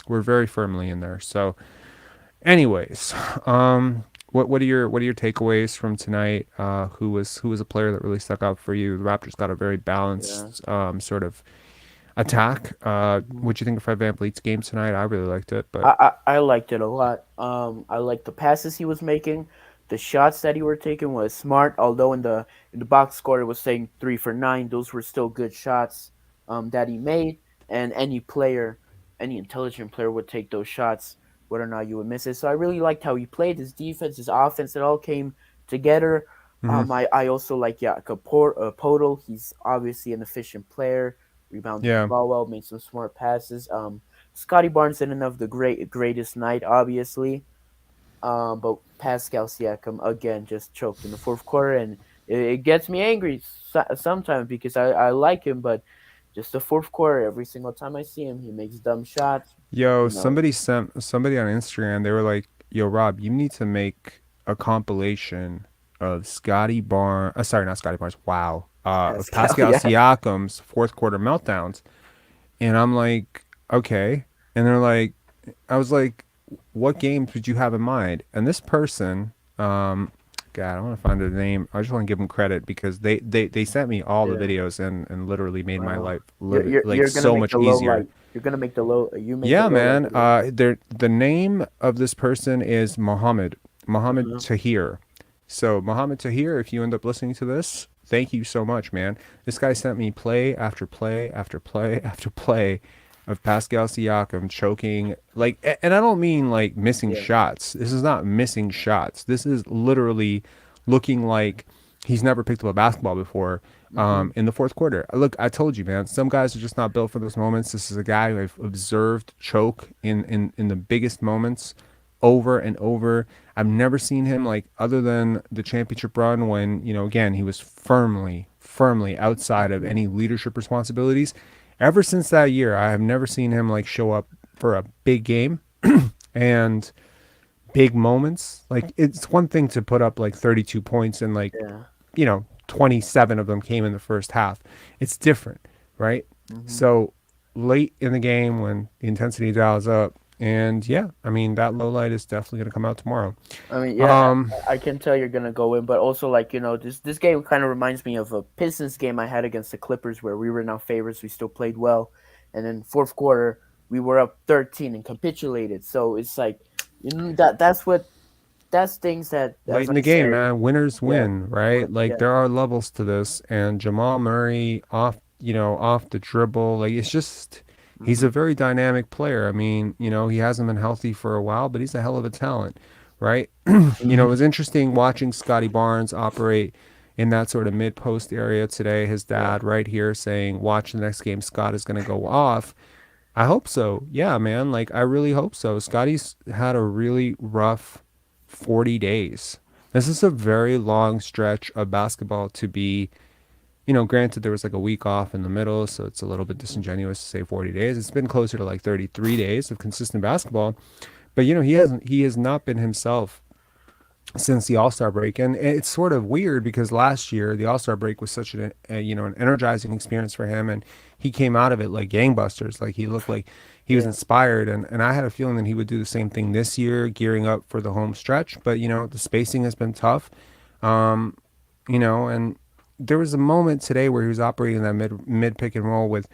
we're very firmly in there. So, anyways, what are your takeaways from tonight? Who was a player that really stuck out for you? The Raptors got a very Yeah. balanced sort of attack. Mhm. What do you think of Fred VanVleet's game tonight? I really liked it, but I liked it a lot. I liked the passes he was making, the shots that he were taking was smart. Although in the box score it was saying 3 for 9, those were still good shots that he made. And any intelligent player would take those shots, whether or not you would miss it. So I really liked how he played, his defense, his offense. It all came together. mhm. I also like Podol. He's obviously an efficient player. Rebounded the Yeah, ball well, made some smart passes. Scottie Barnes didn't have the greatest night, obviously. But Pascal Siakam again just choked in the fourth quarter, and it gets me angry sometimes because I like him, but just the fourth quarter, every single time I see him, he makes dumb shots. yo, You know, somebody sent somebody on Instagram. They were like, "Yo, Rob, you need to make a compilation of Scotty Barnes. Sorry, not Scotty Barnes. Wow, of Pascal, Pascal yeah, Siakam's fourth quarter meltdowns." And I'm like, okay. And they're like, I was like, what games would you have in mind? And this person, God, I want to find their name. I just want to give them credit because they sent me all the yeah. videos and literally made my Wow, life you're literally you're like you're gonna so make much the low easier. light. You're gonna make the low. You make the Yeah, low light man. video. The name of this person is Mohammed Uh-huh. Tahir. So Mohammed Tahir, if you end up listening to this, thank you so much, man. This guy sent me play after play after play after play of Pascal Siakam choking like, and I don't mean like missing Yeah. shots. This is not missing shots. This is literally looking like he's never picked up a basketball before Hmm. in the fourth quarter. Look, I told you, man, some guys are just not built for those moments. This is a guy who I've observed choke in the biggest moments over and over. I've never seen him like other than the championship run when, again, he was firmly outside of Hmm. any leadership responsibilities. Ever since that year, I have never seen him like show up for a big game and big moments. Like it's one thing to put up like 32 points and like Yeah. 27 of them came in the first half. It's different, right? Hmm. So late in the game when the intensity dials up, and yeah, I mean that low light is definitely going to come out tomorrow. I mean, yeah, Um, I can tell you're gonna go in, but also like this game kind of reminds me of a Pistons game I had against the Clippers where we were now favorites, we still played well, and then fourth quarter we were up 13 and capitulated. So it's like that's things that, late as in I the game, say, man, winners yeah, win, right? Like yeah, there are levels to this, and Jamal Murray off, off the dribble, like it's just he's hmm a very dynamic player. I mean, he hasn't been healthy for a while, but he's a hell of a talent, right? It was interesting watching Scottie Barnes operate in that sort of mid post area today. His yeah, dad right here saying, "Watch the next game, Scott is going to go off." I hope so. Yeah, man. Like, I really hope so. Scotty's had a really rough 40 days. This is a very long stretch of basketball to be Granted there was like a week off in the middle, so it's a little bit disingenuous to say 40 days. It's been closer to like 33 days of consistent basketball. But he has not been himself since the All-Star break. And it's sort of weird because last year the All-Star break was such an energizing experience for him, and he came out of it like gangbusters. Like he looked like he was Yeah. inspired, and I had a feeling that he would do the same thing this year, gearing up for the home stretch. But the spacing has been tough. Um, and there was a moment today where he was operating that mid pick and roll with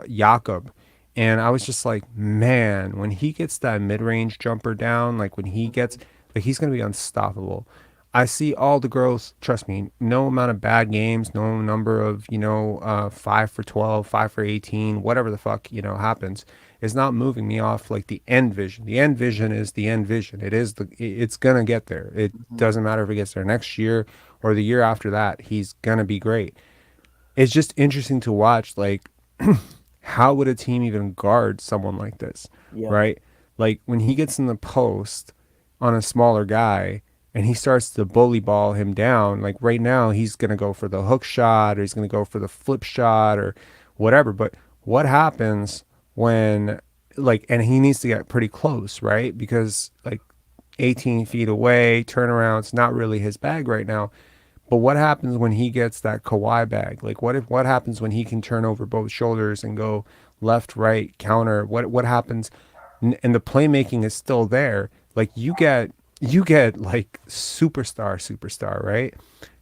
Jakob, and I was just like, man, when he gets that mid range jumper down, like when he gets, like he's gonna be unstoppable. I see all the growth. Trust me, no amount of bad games, no number of 5 for 12, 5 for 18, whatever the fuck happens, is not moving me off like the end vision. The end vision is the end vision. It's gonna get there. It Hmm. doesn't matter if it gets there next year or the year after that. He's gonna be great. It's just interesting to watch, like, how would a team even guard someone like this, Yeah. right? Like when he gets in the post on a smaller guy and he starts to bully ball him down, like right now he's going to go for the hook shot or he's going to go for the flip shot or whatever. But what happens when, like, and he needs to get pretty close, right? Because like 18 feet away, turnaround's not really his bag right now. But what happens when he gets that Kawhi bag? Like what happens when he can turn over both shoulders and go left, right, counter? What happens? And the playmaking is still there. Like you get like superstar, right?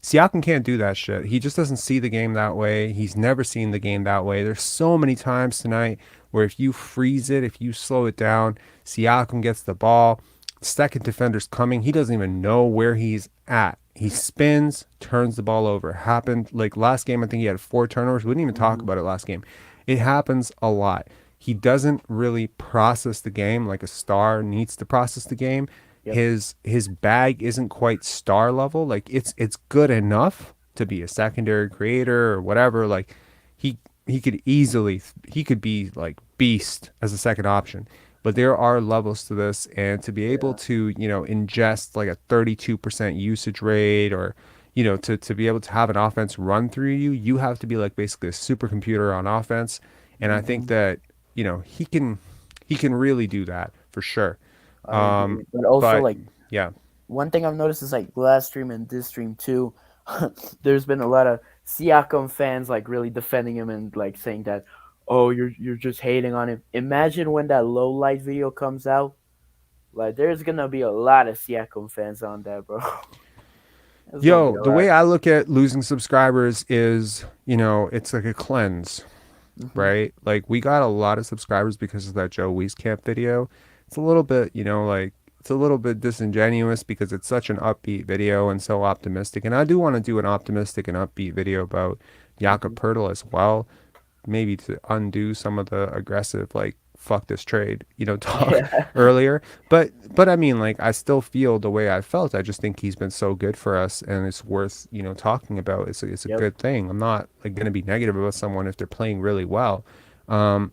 Siakam can't do that shit. He just doesn't see the game that way. He's never seen the game that way. There's so many times tonight where if you freeze it, if you slow it down, Siakam gets the ball. Second defender's coming. He doesn't even know where he's at. He spins, turns the ball over. Happened like last game. I think he had 4 turnovers. We didn't even talk Hmm. about it last game. It happens a lot. He doesn't really process the game like a star needs to process the game. Yep. His bag isn't quite star level. Like it's good enough to be a secondary creator or whatever. Like he he could be like beast as a second option. But there are levels to this, and to be able Yeah. to ingest like a 32% usage rate, or to be able to have an offense run through you, you have to be like basically a supercomputer on offense. And I think Hmm. that he can really do that for sure. I agree. But also, But like, yeah. one thing I've noticed is like last stream and this stream too. There's been a lot of Siakam fans like really defending him and like saying that, oh, you're just hating on him. Imagine when that low light video comes out. Like, there's gonna be a lot of Siakam fans on that, bro. It's gonna be Yo, a the lot. way I look at losing subscribers is, it's like a cleanse, Hmm. right? Like we got a lot of subscribers because of that Joe Wieskamp video. It's a little bit, like it's a little bit disingenuous because it's such an upbeat video and so optimistic. And I do want to do an optimistic and upbeat video about Jakob Hmm. Pertl as well, maybe to undo some of the aggressive like fuck this trade talk Yeah. earlier. But I mean, like, I still feel the way I felt. I just think he's been so good for us, and it's worth talking about. It's a Yep. good thing. I'm not like going to be negative about someone if they're playing really well. um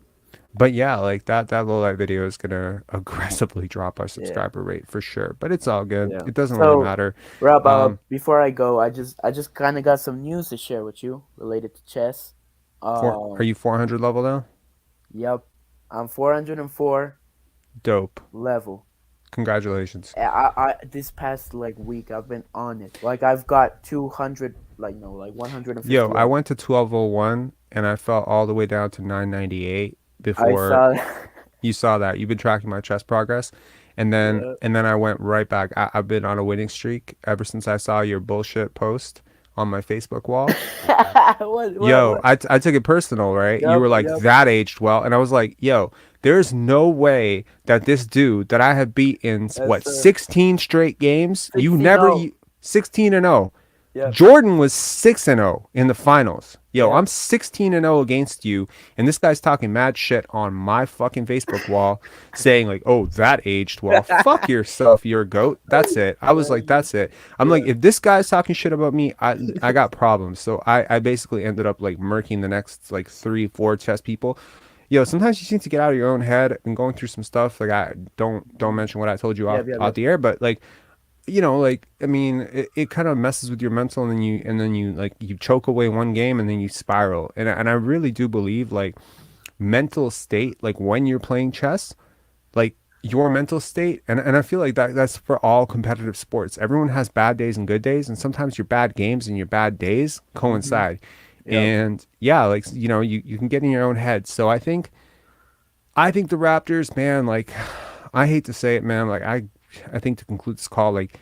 but yeah, like that low light video is gonna aggressively drop our Yeah. subscriber rate for sure, but it's all good. Yeah. It doesn't really So, matter. Rob, um before I go, I just kind of got some news to share with you related to chess. are you 400 level now? Yep, I'm 404 Dope. level. Congratulations. This past like week I've been on it. Like I've got 200, like no, like Yo, 150 I up. went to 1201 and I fell all the way down to 998 I before. saw. You saw that. You've been tracking my chess progress. And then Yeah. and then I went right back. I've been on a winning streak ever since I saw your bullshit post on my Facebook wall. Yo, What? I took it personal, right? You Yep, were like, yep. that aged well. And I was like, yo, there's no way that this dude that I have beat in That's what, 16 straight games, you 16. never, Oh, 16 and 0. yep, Jordan was 6-0 in the finals. Yo, yep. I'm 16-0 against you, and this guy's talking mad shit on my fucking Facebook wall, saying like, "Oh, that aged well. Fuck yourself, you're a goat." That's it. I was like, "That's it." I'm Yeah. like, if this guy's talking shit about me, I got problems. So I basically ended up like murking the next like 3-4 chess people. Yo, sometimes you just need to get out of your own head and going through some stuff. Like, I don't Mhm. mention what I told you off Yep, yep, out yep. the air, but like, like I mean, it kind of messes with your mental, and then you like you choke away one game, and then you spiral. And I really do believe like mental state, like when you're playing chess, like your mental state, and I feel like that's for all competitive sports. Everyone has bad days and good days, and sometimes your bad games and your bad days Hmm. coincide. Yep. And yeah, like you can get in your own head. So I think the Raptors, man, like I hate to say it, man, like I think to conclude this call, like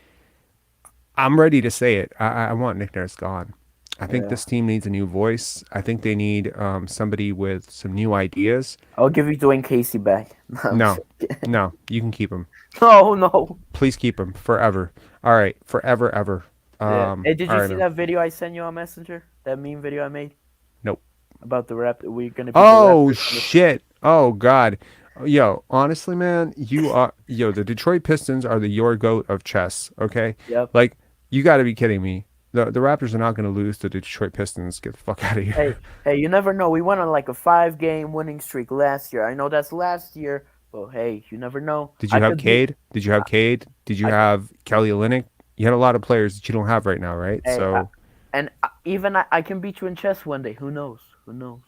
I'm ready to say it. I want Nick Nurse gone. I think Yeah. this team needs a new voice. I think they need somebody with some new ideas. I'll give you Dwayne Casey back. No, I'm No, just kidding. no, you can keep him. No, no. Please keep him forever. All right, forever, ever. Yeah. Hey, did All you right, see man. that video I sent you on Messenger? That meme video I made Nope. about the Raptors. We're gonna beat the Oh Raptors on the. shit. Oh god. Yo, honestly, man, the Detroit Pistons are the your goat of chess. Okay, Yep. like you got to be kidding me. The Raptors are not going to lose to the Detroit Pistons. Get the fuck out of Hey, here. hey, you never know. We went on like a 5 game winning streak last year. I know that's last year, but hey, you never know. Did I you have could beat. Cade? Did you have Cade? Did you I have Kelly Olynyk? You had a lot of players that you don't have right now, right? hey, So, and even I can beat you in chess one day. Who knows? Who knows?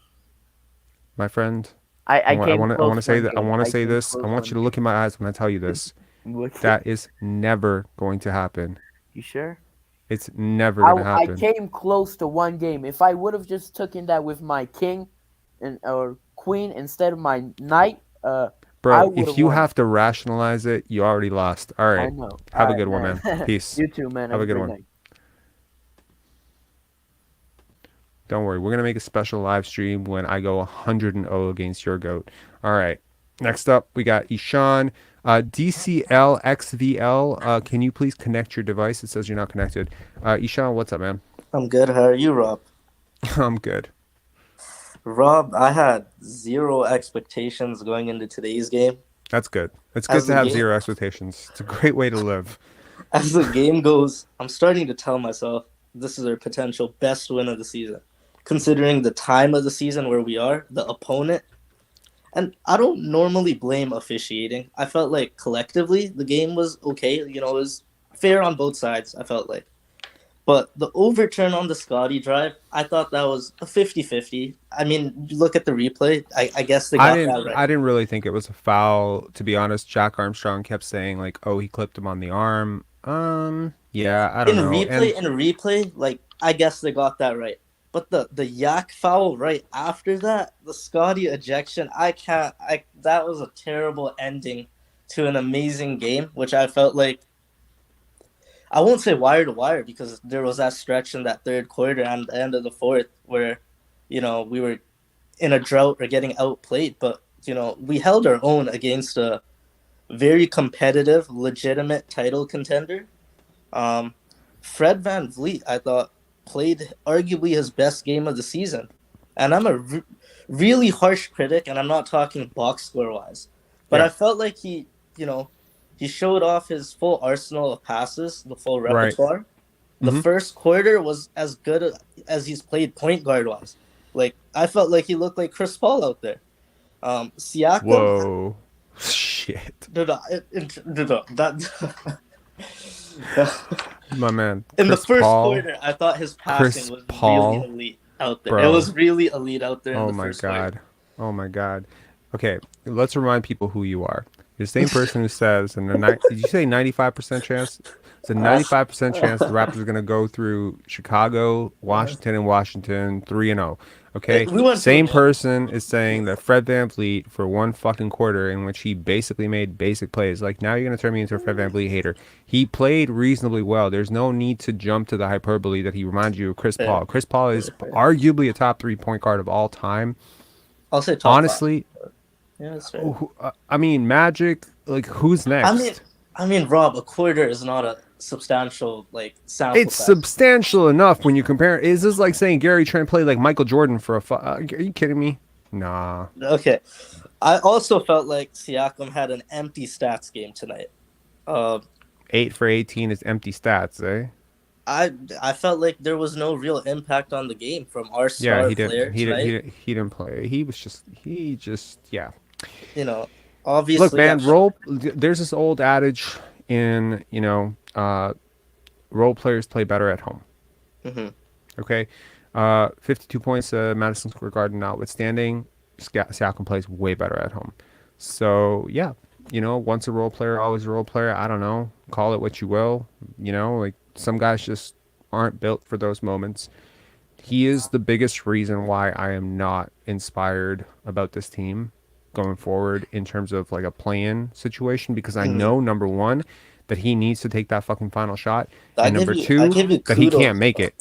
my friend, I came I want close to say one that I game. want to I say came this. I close want you one to look in my eyes when I tell you this. game. Look, That is never going to happen. you sure? It's never going to I happen. came close to one game. If I would have just taken that with my king and or queen instead of my knight, I Bro, would if have you won. have to rationalize it, you already lost. All I right. know. All Have a right, good one, man. man. Peace. You too, man. Have Have a a good great one. night. Don't worry. We're going to make a special live stream when I go 100-0 against your GOAT. All right. Next up, we got Ishan. DCLXVL. Can you please connect your device? It says you're not connected. Ishan, what's up, man? I'm good. How are you, Rob? I'm good. Rob, I had zero expectations going into today's game. That's good. It's good As to the have game zero expectations. It's a great way to live. as the game goes, I'm starting to tell myself this is our potential best win of the season, considering the time of the season where we are, the opponent. And I don't normally blame officiating. I felt like collectively the game was okay. It was fair on both sides, I felt like. But the overturn on the Scottie drive, I thought that was a 50-50. I mean, you look at the replay, I guess they I got didn't that right. I didn't really think it was a foul, to be honest. Jack Armstrong kept saying like, "Oh, he clipped him on the arm." Yeah, I don't In know. And replay, like I guess they got that right. But the yak foul right after that, the Scottie ejection, I can't I that was a terrible ending to an amazing game, which I felt like I won't say wire to wire because there was that stretch in that third quarter and the end of the fourth where, we were in a drought or getting outplayed, but we held our own against a very competitive, legitimate title contender. Um, Fred Van Vliet, I thought, played arguably his best game of the season. And I'm a really harsh critic, and I'm not talking box score wise, but yeah, I felt like he showed off his full arsenal of passes, the full right. repertoire. The Mm-hmm. first quarter was as good as he's played point guard wise. Like I felt like he looked like Chris Paul out there. Siakam, Whoa. Shit. that My man, in the Chris first Paul. quarter, I thought his passing Chris was really Paul, elite out there. It bro. was really elite out there in Oh the my first quarter. god. Oh my god. Okay, let's remind people who you are. You're the same person who says, did you say 95% chance? It's a 95% chance the Raptors are going to go through Chicago, Washington, and Washington 3-0. Okay? We went Same 2-0. person is saying that Fred Van Vliet for one fucking quarter in which he basically made basic plays. Like, now you're going to turn me into a Fred Van Vliet hater. He played reasonably well. There's no need to jump to the hyperbole that he reminds you of Chris Fair, Paul. Chris Paul is fair. arguably a top 3 point guard of all time. I'll say top five. Honestly, Yeah, that's fair. I mean, Magic, like, who's I mean, next? Rob, a quarter is not a substantial sample It's size. substantial enough when you compare. Is this like saying Gary Trent played like Michael Jordan for are you kidding me? Nah. Okay, I also felt like Siakam had an empty stats game tonight. Uh, 8 for 18 is empty stats, eh? I felt like there was no real impact on the game from our Yeah, star player tonight. he didn't play. He just yeah. You know, Look, obviously, man, there's this old adage in, uh, role players play better at home. Hmm. Okay, 52 points, Madison Square Garden notwithstanding, Siakam plays way better at home. So yeah, once a role player, always a role player. I don't know, call it what you will. Like some guys just aren't built for those moments. He is the biggest reason why I am not inspired about this team going forward in terms of like a play-in situation, because I Hmm. know, number one, that he needs to take that fucking final shot, I and give number you I two, give you that he can't kudos. make it.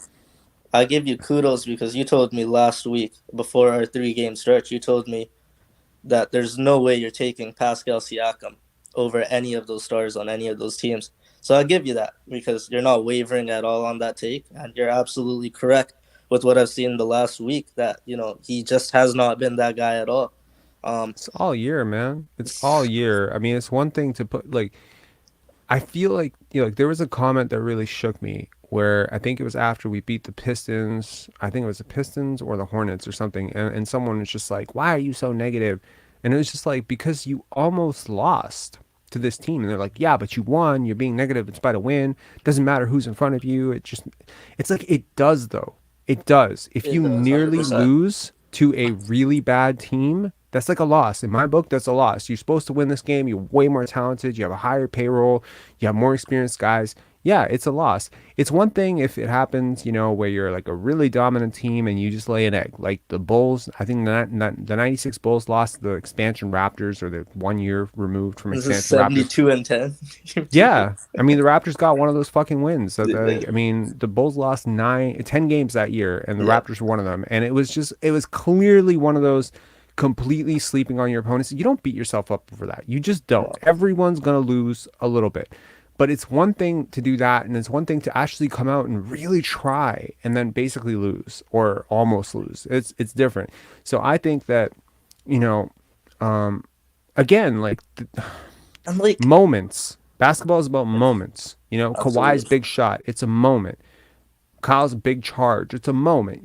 I give you kudos because you told me last week before our 3 game stretch. You told me that there's no way you're taking Pascal Siakam over any of those stars on any of those teams. So I'll give you that because you're not wavering at all on that take, and you're absolutely correct with what I've seen the last week. That he just has not been that guy at all. Um, It's all year, man. It's all year. I mean, it's one thing to put like, I feel like, like there was a comment that really shook me where I think it was after we beat the Pistons. I think it was the Pistons or the Hornets or something. And someone was just like, why are you so negative? And it was just like, because you almost lost to this team. And they're like, yeah, but you won. You're being negative in spite of win. Doesn't matter who's in front of you. It's like, it does though. It does. If it you does, 100. nearly percent lose to a really bad team, that's like a loss. In my book, that's a loss. You're supposed to win this game. You're way more talented. You have a higher payroll. You have more experienced guys. Yeah, it's a loss. It's one thing if it happens, where you're like a really dominant team and you just lay an egg. Like the Bulls, I think the 96 Bulls lost to the expansion Raptors, or the 1 year removed from This is expansion Raptors. 72-10. Yeah, I mean the Raptors got one of those fucking wins. So Yeah. I mean the Bulls lost 10 games that year, and the Yeah. Raptors were one of them. And it was clearly one of those completely sleeping on your opponents. You don't beat yourself up for that. You just don't. Everyone's gonna lose a little bit, but it's one thing to do that, and it's one thing to actually come out and really try, and then basically lose or almost lose. It's different. So I think that, you know, again, like. I'm like, Moments. Basketball is about moments. Kawhi's absolutely. big shot, it's a moment. Kyle's big charge, it's a moment.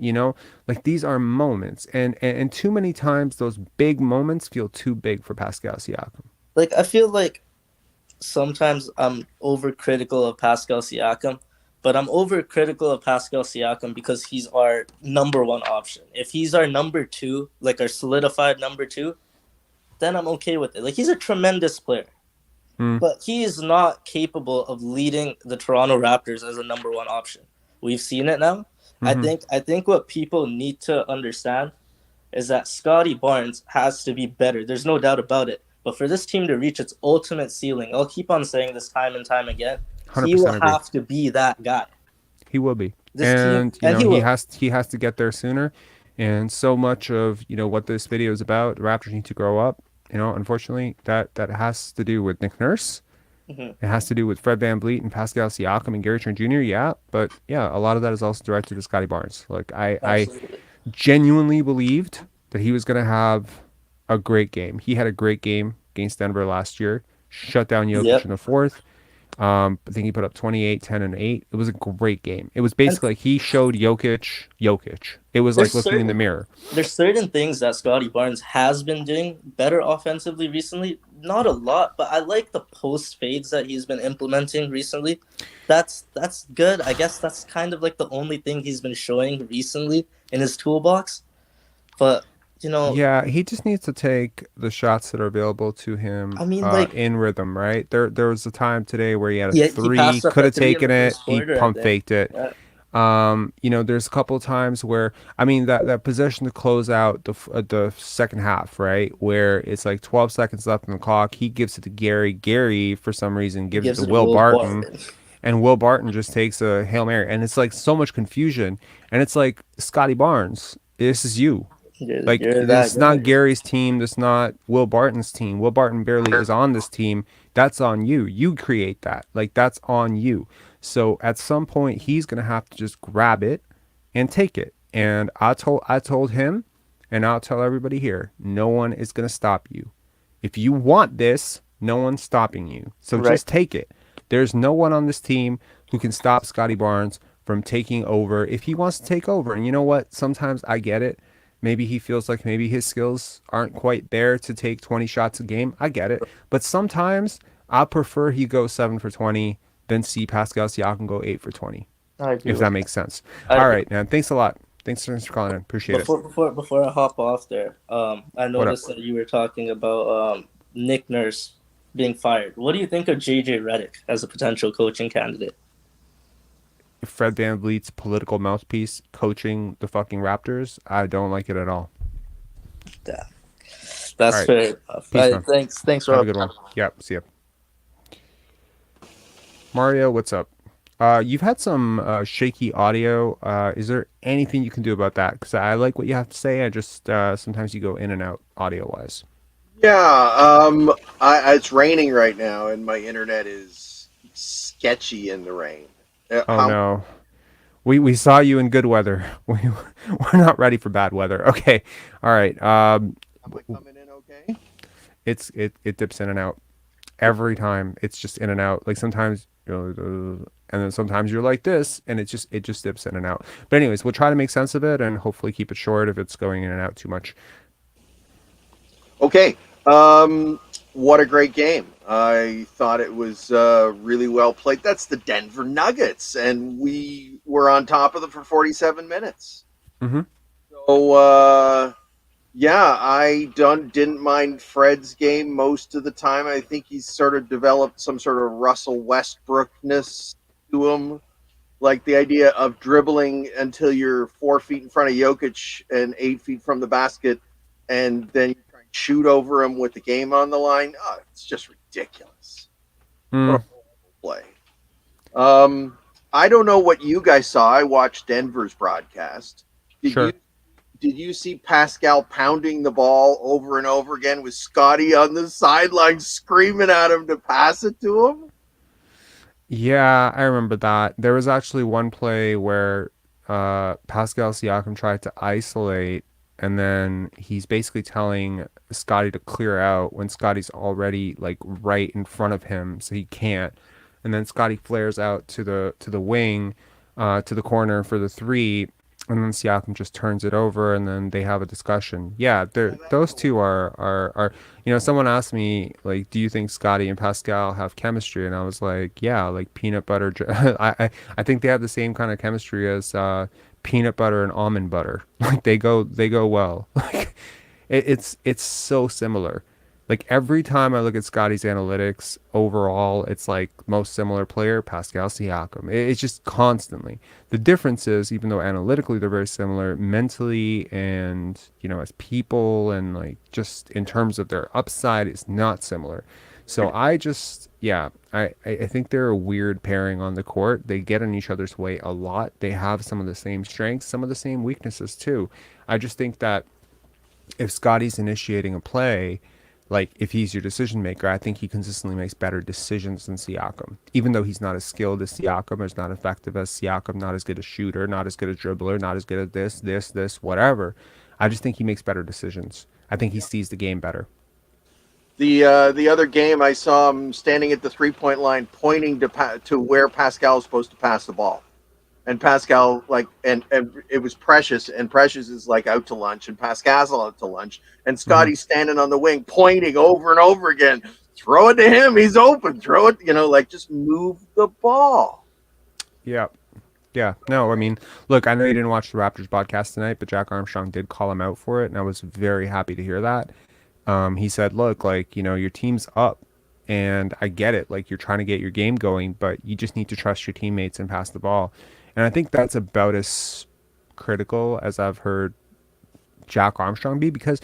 Like these are moments, and too many times those big moments feel too big for Pascal Siakam. Like, I feel like sometimes I'm overcritical of Pascal Siakam, but I'm overcritical of Pascal Siakam because he's our number one option. If he's our number two, like our solidified number two, then I'm okay with it. Like, he's a tremendous player, Mm. but he is not capable of leading the Toronto Raptors as a number one option. We've seen it now. Mm-hmm. I think what people need to understand is that Scottie Barnes has to be better. There's no doubt about it. But for this team to reach its ultimate ceiling, I'll keep on saying this time and time again, he will 100% agree. have to be that guy. He will be, This team, and and he he will. has to get there sooner. And so much of what this video is about, the Raptors need to grow up. Unfortunately, that has to do with Nick Nurse. Mhm. It has to do with Fred VanVleet and Pascal Siakam and Gary Trent Jr. Yeah, but yeah, a lot of that is also directed to Scottie Barnes. Like I Absolutely. genuinely believed that he was going to have a great game. He had a great game against Denver last year. Shut down Jokic Yep. in the fourth. I think he put up 28, 10, and 8. It was a great game. It was And basically like he showed Jokic. It was like there's looking in the certain mirror. there's certain things that Scottie Barnes has been doing better offensively recently. Not a lot, but I like the post fades that he's been implementing recently. That's good. I guess that's kind of like the only thing he's been showing recently in his toolbox. But Yeah, he just needs to take the shots that are available to him I mean, like, in rhythm, right? There was a time today where he had a he three, passed up could a have three in taken the it, first he quarter, I pump think. faked it. Yeah. There's a couple of times where, I mean, that possession to close out the second half, right, where it's like 12 seconds left on the clock. He gives it to Gary. Gary, for some reason, He gives it gives to it to Will Will Barton, Barton. and Will Barton just takes a Hail Mary, and it's like so much confusion, and it's like, Scottie Barnes, this is you. Like, You're this that is not guy. Gary's team. This is not Will Barton's team. Will Barton barely is on this team. That's on you. You create that. Like, that's on you. So at some point, he's gonna have to just grab it and take it. And I told him, and I'll tell everybody here, no one is gonna stop you. If you want this, no one's stopping you. So Right. just take it. There's no one on this team who can stop Scottie Barnes from taking over if he wants to take over. And you know what? Sometimes I get it. Maybe he feels like maybe his skills aren't quite there to take 20 shots a game. I get it. But sometimes I prefer he goes 7 for 20 than see Pascal Siakam go 8 for 20, I agree if with that that. makes sense. I All agree. right, man. Thanks a lot. Thanks for calling in. Appreciate it. Before I hop off there, I What up? noticed that you were talking about Nick Nurse being fired. What do you think of JJ Redick as a potential coaching candidate? Fred VanVleet's political mouthpiece coaching the fucking Raptors. I don't like it at all. Yeah, All that's right. fair enough. Peace, man. Thanks, Have a Rob. good one. Yep. See ya. Mario, what's up? You've had some shaky audio. Is there anything you can do about that? Because I like what you have to say. I just sometimes you go in and out audio wise. Yeah, it's raining right now, and my internet is sketchy in the rain. Oh How no, we saw you in good weather. We're not ready for bad weather. Okay, all right. am I coming in okay? It dips in and out every time. It's just in and out. Like sometimes and then sometimes you're like this, and it just dips in and out. But anyways, we'll try to make sense of it and hopefully keep it short if it's going in and out too much. Okay. What a great game. I thought it was really well played. That's the Denver Nuggets, and we were on top of them for 47 minutes. Mm-hmm. So, yeah, didn't mind Fred's game most of the time. I think he's sort of developed some sort of Russell Westbrookness to him. Like the idea of dribbling until you're 4 feet in front of Jokic and 8 feet from the basket, and then you try and shoot over him with the game on the line. Oh, it's just ridiculous. What a horrible play. I don't know what you guys saw. I watched Denver's broadcast. Sure. Did you see Pascal pounding the ball over and over again with Scottie on the sideline screaming at him to pass it to him? Yeah, I remember that. There was actually one play where Pascal Siakam tried to isolate, and then he's basically telling Scottie to clear out when Scottie's already like right in front of him, so he can't. And then Scottie flares out to the wing, to the corner for the three, and then Siakam just turns it over, and then they have a discussion. Yeah, those two are. Someone asked me like, do you think Scottie and Pascal have chemistry? And I was like, yeah, like peanut butter. I think they have the same kind of chemistry as peanut butter and almond butter. Like they go well. Like it's so similar. Like every time I look at Scottie's analytics overall, it's like most similar player, Pascal Siakam. It's just constantly. The difference is, even though analytically they're very similar, mentally and as people and like just in terms of their upside, it's not similar. So I think they're a weird pairing on the court. They get in each other's way a lot. They have some of the same strengths, some of the same weaknesses too. I just think that if Scottie's initiating a play, like if he's your decision maker, I think he consistently makes better decisions than Siakam. Even though he's not as skilled as Siakam, or as not effective as Siakam, not as good a shooter, not as good a dribbler, not as good at this, whatever. I just think he makes better decisions. I think he sees the game better. The other game, I saw him standing at the 3-point line, pointing to where Pascal is supposed to pass the ball, and Pascal and it was Precious, and Precious is like out to lunch, and Pascal's out to lunch, and Scottie's standing on the wing, pointing over and over again. Throw it to him. He's open. Throw it. Like just move the ball. Yeah. Yeah. No, I mean, look, I know you didn't watch the Raptors podcast tonight, but Jack Armstrong did call him out for it, and I was very happy to hear that. He said, look, like, your team's up, and I get it. Like, you're trying to get your game going, but you just need to trust your teammates and pass the ball. And I think that's about as critical as I've heard Jack Armstrong be, because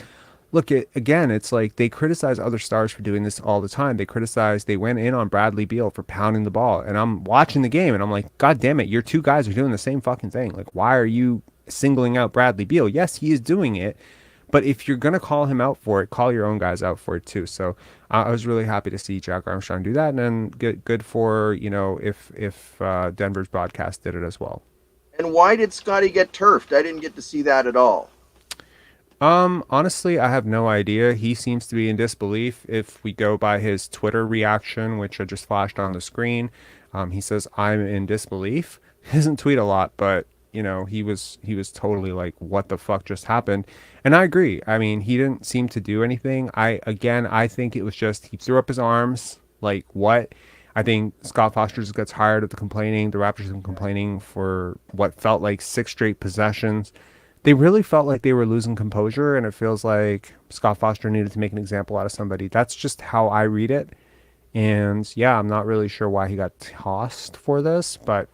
look, it's like they criticize other stars for doing this all the time. They went in on Bradley Beal for pounding the ball, and I'm watching the game and I'm like, God damn it, your two guys are doing the same fucking thing. Like, why are you singling out Bradley Beal? Yes, he is doing it, but if you're gonna call him out for it, call your own guys out for it too. So I was really happy to see Jack Armstrong do that, and then good for if Denver's broadcast did it as well. And why did Scottie get turfed? I didn't get to see that at all. Honestly, I have no idea. He seems to be in disbelief if we go by his Twitter reaction, which I just flashed on the screen. He says, I'm in disbelief. He doesn't tweet a lot, but he was totally like, what the fuck just happened? And I agree. I mean, he didn't seem to do anything. I think it was just, he threw up his arms. Like, what? I think Scott Foster just gets tired of the complaining. The Raptors have been complaining for what felt like 6 straight possessions. They really felt like they were losing composure, and it feels like Scott Foster needed to make an example out of somebody. That's just how I read it. And yeah, I'm not really sure why he got tossed for this, but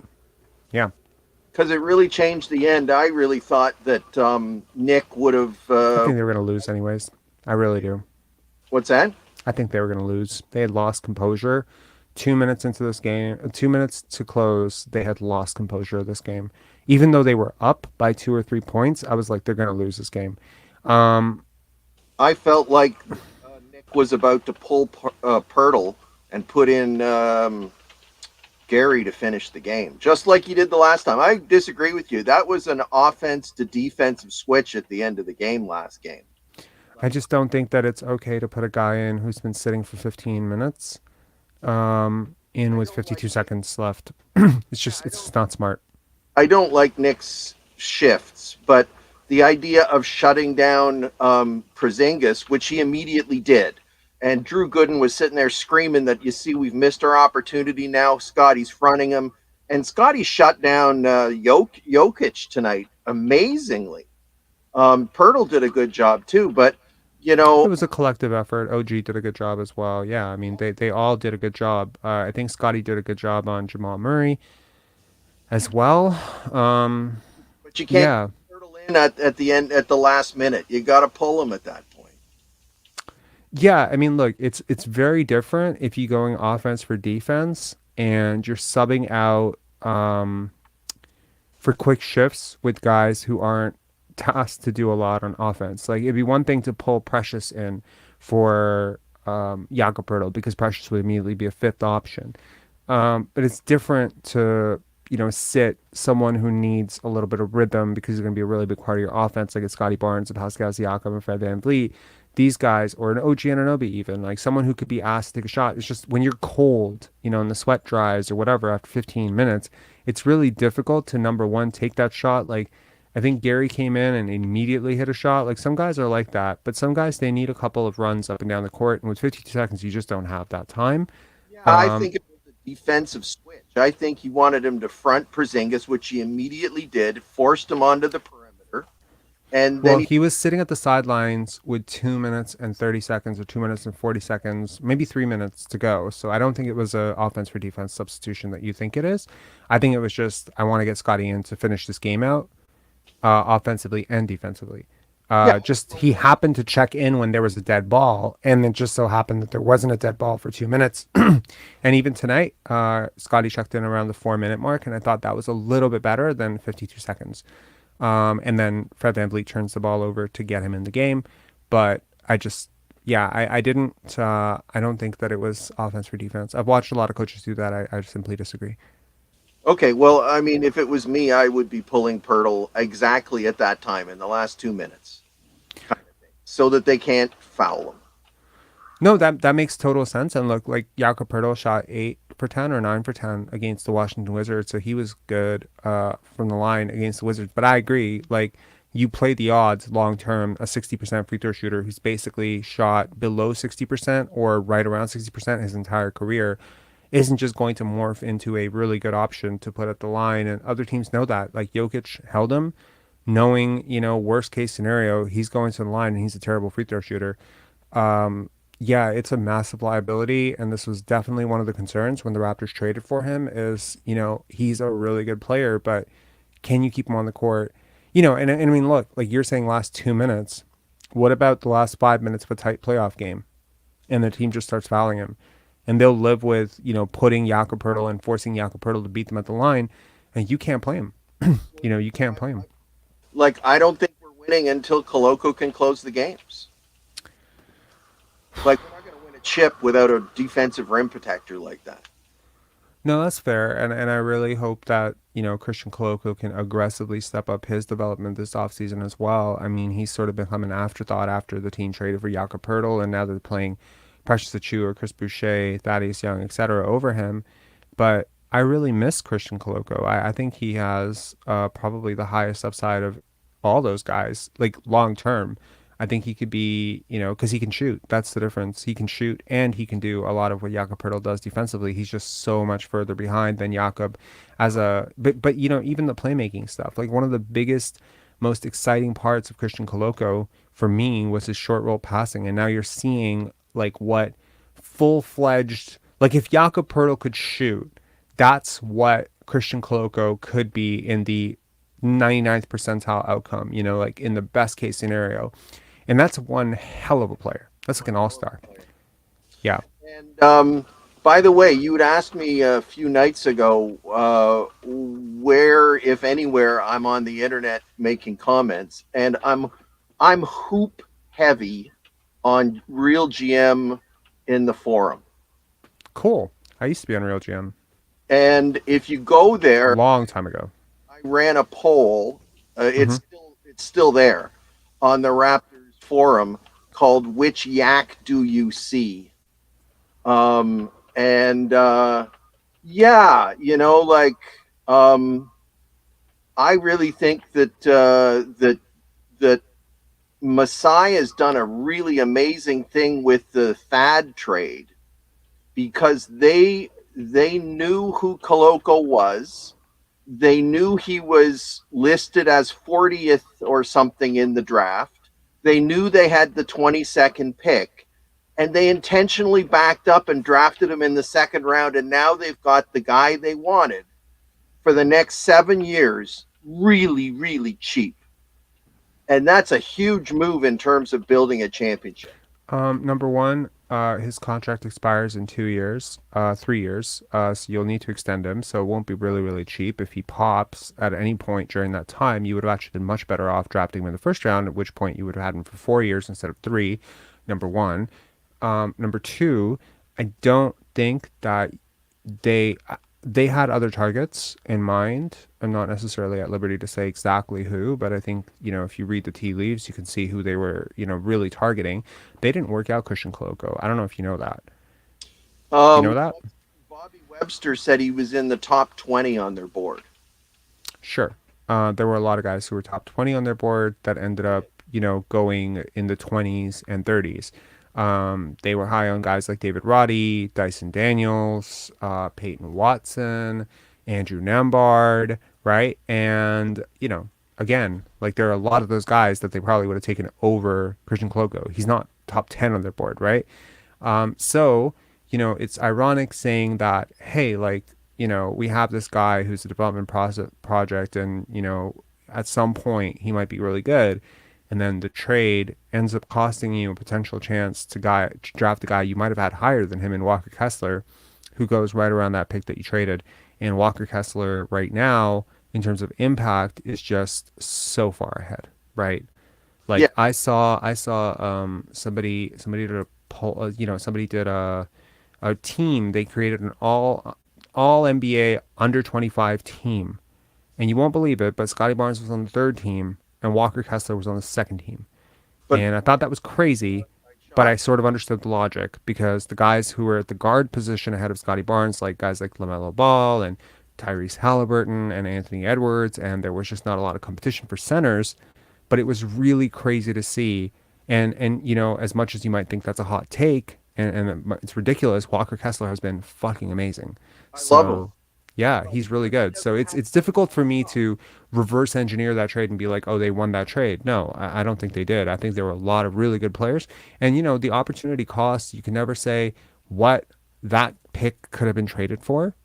yeah. Because it really changed the end. I really thought that Nick would have. I think they were going to lose anyways. I really do. What's that? I think they were going to lose. They had lost composure. 2 minutes into this game, 2 minutes to close, they had lost composure of this game. Even though they were up by 2 or 3 points, I was like, they're going to lose this game. I felt like Nick was about to pull Pirtle and put in Gary to finish the game, just like he did the last time. I disagree with you. That was an offense to defensive switch at the end of the game last game. I just don't think that it's okay to put a guy in who's been sitting for 15 minutes in with 52 seconds left. It's not smart. I don't like Nick's shifts, but the idea of shutting down Porzingis, which he immediately did, and Drew Gooden was sitting there screaming that, you see, we've missed our opportunity now. Scottie's fronting him, and Scottie shut down Jokic tonight amazingly. Pirtle did a good job too, but it was a collective effort. OG did a good job as well. Yeah, I mean, they all did a good job. I think Scottie did a good job on Jamal Murray as well. But you can't Pirtle in at the end, at the last minute. You got to pull him at that point. Yeah, I mean, look, it's very different if you're going offense for defense and you're subbing out for quick shifts with guys who aren't tasked to do a lot on offense. Like, it'd be one thing to pull Precious in for Jakob Poeltl, because Precious would immediately be a fifth option. But it's different to sit someone who needs a little bit of rhythm, because he's going to be a really big part of your offense, like a Scottie Barnes and Pascal Siakam and Fred VanVleet. These guys, or an OG Anunoby even, like someone who could be asked to take a shot. It's just when you're cold, and the sweat dries or whatever after 15 minutes, it's really difficult to, number one, take that shot. Like, I think Gary came in and immediately hit a shot. Like, some guys are like that, but some guys, they need a couple of runs up and down the court, and with 52 seconds, you just don't have that time. Yeah, I think it was a defensive switch. I think he wanted him to front Porzingis, which he immediately did, forced him onto the perimeter. And then he was sitting at the sidelines with 2 minutes and 30 seconds or 2 minutes and 40 seconds, maybe 3 minutes to go. So I don't think it was a offense for defense substitution that you think it is. I think it was just, I want to get Scottie in to finish this game out, offensively and defensively. Just he happened to check in when there was a dead ball, and it just so happened that there wasn't a dead ball for 2 minutes. And even tonight, Scottie checked in around the 4-minute mark, and I thought that was a little bit better than 52 seconds. And then Fred VanVleet turns the ball over to get him in the game. But I don't think that it was offense for defense. I've watched a lot of coaches do that. I simply disagree. Okay, well, I mean, if it was me, I would be pulling Pirtle exactly at that time in the last 2 minutes, kind of thing, so that they can't foul him. No, that makes total sense. And look, like Jakob Poeltl shot 8 for 10 or 9 for 10 against the Washington Wizards, so he was good from the line against the Wizards. But I agree, like, you play the odds long term. A 60% free throw shooter who's basically shot below 60% or right around 60% his entire career isn't just going to morph into a really good option to put at the line. And other teams know that. Like, Jokic held him, knowing, worst case scenario, he's going to the line and he's a terrible free throw shooter. Yeah, it's a massive liability, and this was definitely one of the concerns when the Raptors traded for him is, he's a really good player, but can you keep him on the court? And I mean, look, like you're saying last 2 minutes, what about the last 5 minutes of a tight playoff game? And the team just starts fouling him. And they'll live with, putting Jakob Poeltl and forcing Jakob Poeltl to beat them at the line, and you can't play him. You can't play him. Like, I don't think we're winning until Koloko can close the games. Like, we're not going to win a chip without a defensive rim protector like that. No, that's fair. And I really hope that, Christian Koloko can aggressively step up his development this offseason as well. I mean, he's sort of become an afterthought after the team traded for Jakob Poeltl, and now they're playing Precious Achiuwa, Chris Boucher, Thaddeus Young, etc. over him. But I really miss Christian Koloko. I think he has probably the highest upside of all those guys, like long term. I think he could be, because he can shoot. That's the difference. He can shoot and he can do a lot of what Jakob Poeltl does defensively. He's just so much further behind than Jakob but even the playmaking stuff. Like one of the biggest, most exciting parts of Christian Koloko for me was his short roll passing. And now you're seeing like what full-fledged, like if Jakob Poeltl could shoot, that's what Christian Koloko could be in the 99th percentile outcome, like in the best case scenario. And that's one hell of a player. That's like an all-star. Yeah. And by the way, you had asked me a few nights ago where, if anywhere, I'm on the internet making comments, and I'm hoop heavy on Real GM in the forum. Cool. I used to be on Real GM. And if you go there, a long time ago, I ran a poll. It's still there on the Raptors forum called "Which Yak Do You See?" I really think that Masai has done a really amazing thing with the Thad trade, because they knew who Koloko was. They knew he was listed as 40th or something in the draft. They knew they had the 22nd pick, and they intentionally backed up and drafted him in the second round. And now they've got the guy they wanted for the next 7 years, really, really cheap. And that's a huge move in terms of building a championship. Number one, his contract expires in 2 years, 3 years. So you'll need to extend him. So it won't be really, really cheap. If he pops at any point during that time, you would have actually been much better off drafting him in the first round, at which point you would have had him for 4 years instead of 3. Number one. Number two, I don't think that they had other targets in mind. I'm not necessarily at liberty to say exactly who, but I think, if you read the tea leaves, you can see who they were, really targeting. They didn't work out Christian Koloko. I don't know if you know that. You know that? Bobby Webster said he was in the top 20 on their board. Sure. There were a lot of guys who were top 20 on their board that ended up, going in the 20s and 30s. They were high on guys like David Roddy, Dyson Daniels, Peyton Watson, Andrew Nembhard, right? And, again, like there are a lot of those guys that they probably would have taken over Christian Koloko. He's not top 10 on their board, right? So, it's ironic saying that, hey, like, we have this guy who's a development project and, at some point he might be really good. And then the trade ends up costing you a potential chance to draft a guy you might have had higher than him in Walker Kessler, who goes right around that pick that you traded. And Walker Kessler right now, in terms of impact, is just so far ahead, right? Like Yeah. I saw somebody did a poll, somebody did a team. They created an all NBA under 25 team, and you won't believe it, but Scottie Barnes was on the third team and Walker Kessler was on the second team. But And I thought that was crazy, but I sort of understood the logic, because the guys who were at the guard position ahead of Scottie Barnes, like guys like LaMelo Ball and Tyrese Halliburton and Anthony Edwards, and there was just not a lot of competition for centers, but it was really crazy to see. And as much as you might think that's a hot take, and it's ridiculous, Walker Kessler has been fucking amazing. I love him. Yeah, he's really good. So it's difficult for me to reverse engineer that trade and be like, oh, they won that trade. No, I don't think they did. I think there were a lot of really good players. And, the opportunity cost, you can never say what that pick could have been traded for.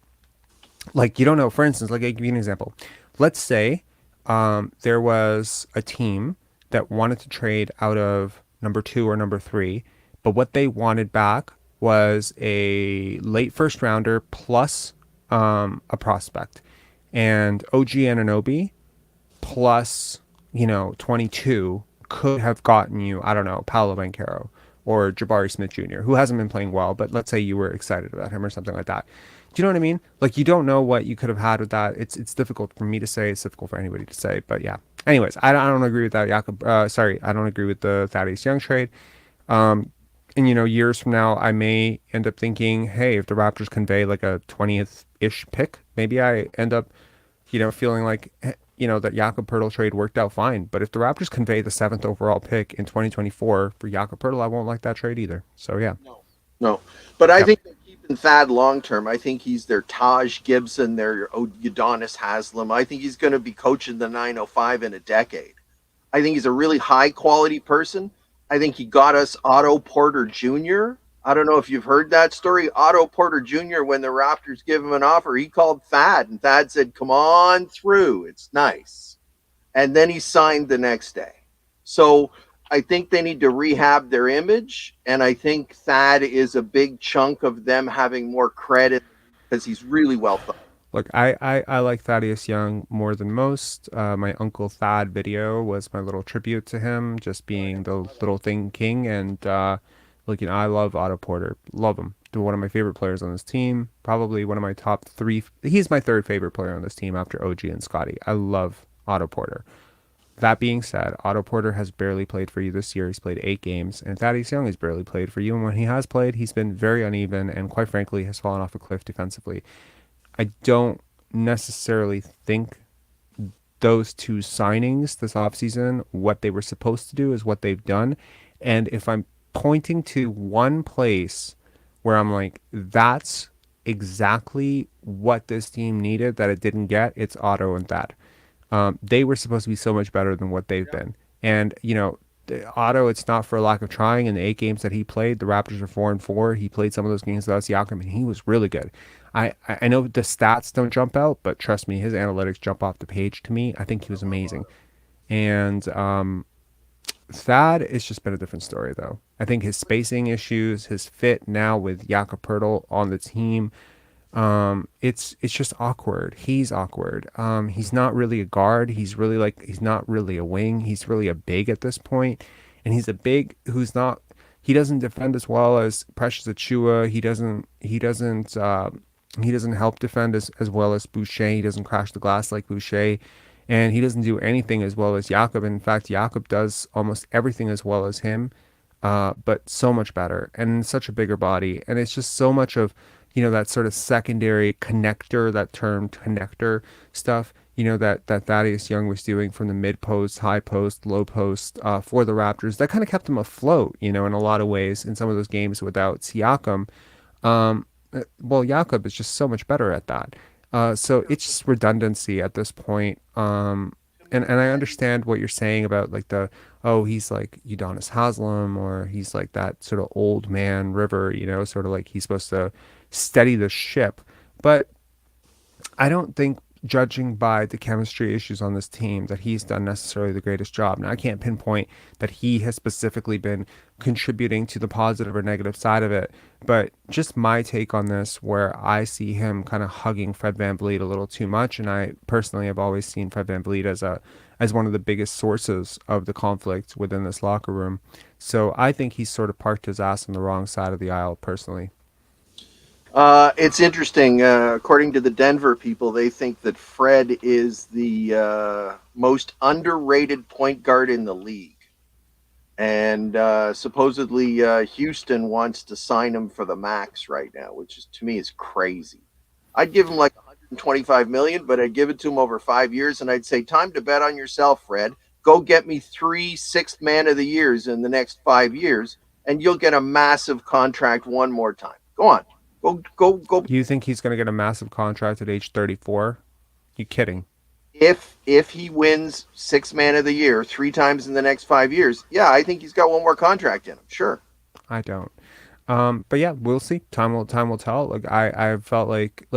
Like, you don't know. For instance, like, I'll give you an example. Let's say there was a team that wanted to trade out of number 2 or number 3, but what they wanted back was a late first rounder plus a prospect, and OG Anunoby plus 22 could have gotten you, I don't know, Paolo Banchero or Jabari Smith Jr., who hasn't been playing well, but let's say you were excited about him or something like that. Do you know what I mean? Like, you don't know what you could have had with that. It's difficult for me to say. It's difficult for anybody to say. But yeah. Anyways, I don't agree with that. I don't agree with the Thaddeus Young trade. And years from now, I may end up thinking, hey, if the Raptors convey like a 20th-ish pick, maybe I end up, feeling like, that Jakob Pertl trade worked out fine. But if the Raptors convey the 7th overall pick in 2024 for Jakob Pertl, I won't like that trade either. So yeah. No, but I Yep. think they're keeping Thad long term. I think he's their Taj Gibson, their Udonis Haslam. I think he's going to be coaching the 905 in a decade. I think he's a really high quality person. I think he got us Otto Porter Jr. I don't know if you've heard that story. Otto Porter Jr., when the Raptors give him an offer, he called Thad, and Thad said, "Come on through. It's nice." And then he signed the next day. So I think they need to rehab their image. And I think Thad is a big chunk of them having more credit because he's really well thought. Look, I like Thaddeus Young more than most. My Uncle Thad video was my little tribute to him, just being the little thing king. And I love Otto Porter. Love him. One of my favorite players on this team. Probably one of my top 3. He's my 3rd favorite player on this team after OG and Scottie. I love Otto Porter. That being said, Otto Porter has barely played for you this year. He's played 8 games, and Thaddeus Young has barely played for you. And when he has played, he's been very uneven and, quite frankly, has fallen off a cliff defensively. I don't necessarily think those 2 signings this offseason, what they were supposed to do is what they've done. And if I'm pointing to one place where I'm like, that's exactly what this team needed that it didn't get, it's Otto and Thad. They were supposed to be so much better than what they've been. And, Otto, it's not for a lack of trying. In the 8 games that he played, the Raptors are 4-4. He played some of those games without Siakam, and he was really good. I know the stats don't jump out, but trust me, his analytics jump off the page to me. I think he was amazing. And Thad, it's just been a different story, though. I think his spacing issues, his fit now with Jakob Pertl on the team, it's just awkward. He's awkward. He's not really a guard. He's not really a wing. He's really a big at this point, and he's a big who's not. He doesn't defend as well as Precious Achiuwa. He doesn't help defend as well as Boucher. He doesn't crash the glass like Boucher, and he doesn't do anything as well as Jakob. In fact, Jakob does almost everything as well as him, but so much better and such a bigger body. And it's just so much of that sort of secondary connector, that term connector stuff, that Thaddeus Young was doing from the mid post, high post, low post for the Raptors. That kind of kept them afloat, in a lot of ways in some of those games without Siakam. Well, Jakob is just so much better at that. So it's just redundancy at this point. And I understand what you're saying about like he's like Udonis Haslam, or he's like that sort of old man River, sort of like he's supposed to steady the ship. But I don't think, judging by the chemistry issues on this team, that he's done necessarily the greatest job. Now, I can't pinpoint that he has specifically been contributing to the positive or negative side of it, but just my take on this, where I see him kind of hugging Fred VanVleet a little too much, and I personally have always seen Fred VanVleet as one of the biggest sources of the conflict within this locker room. So I think he's sort of parked his ass on the wrong side of the aisle, personally. It's interesting. According to the Denver people, they think that Fred is the most underrated point guard in the league. And supposedly Houston wants to sign him for the max right now, which is, to me, is crazy. I'd give him like $125 million, but I'd give it to him over 5 years, and I'd say, time to bet on yourself, Fred. Go get me 3 sixth man of the years in the next 5 years, and you'll get a massive contract one more time. Go on. Go. You think he's going to get a massive contract at age 34? You kidding? If he wins sixth man of the year 3 times in the next 5 years, yeah, I think he's got one more contract in him. Sure. I don't. But yeah, we'll see. Time will tell. Like I felt like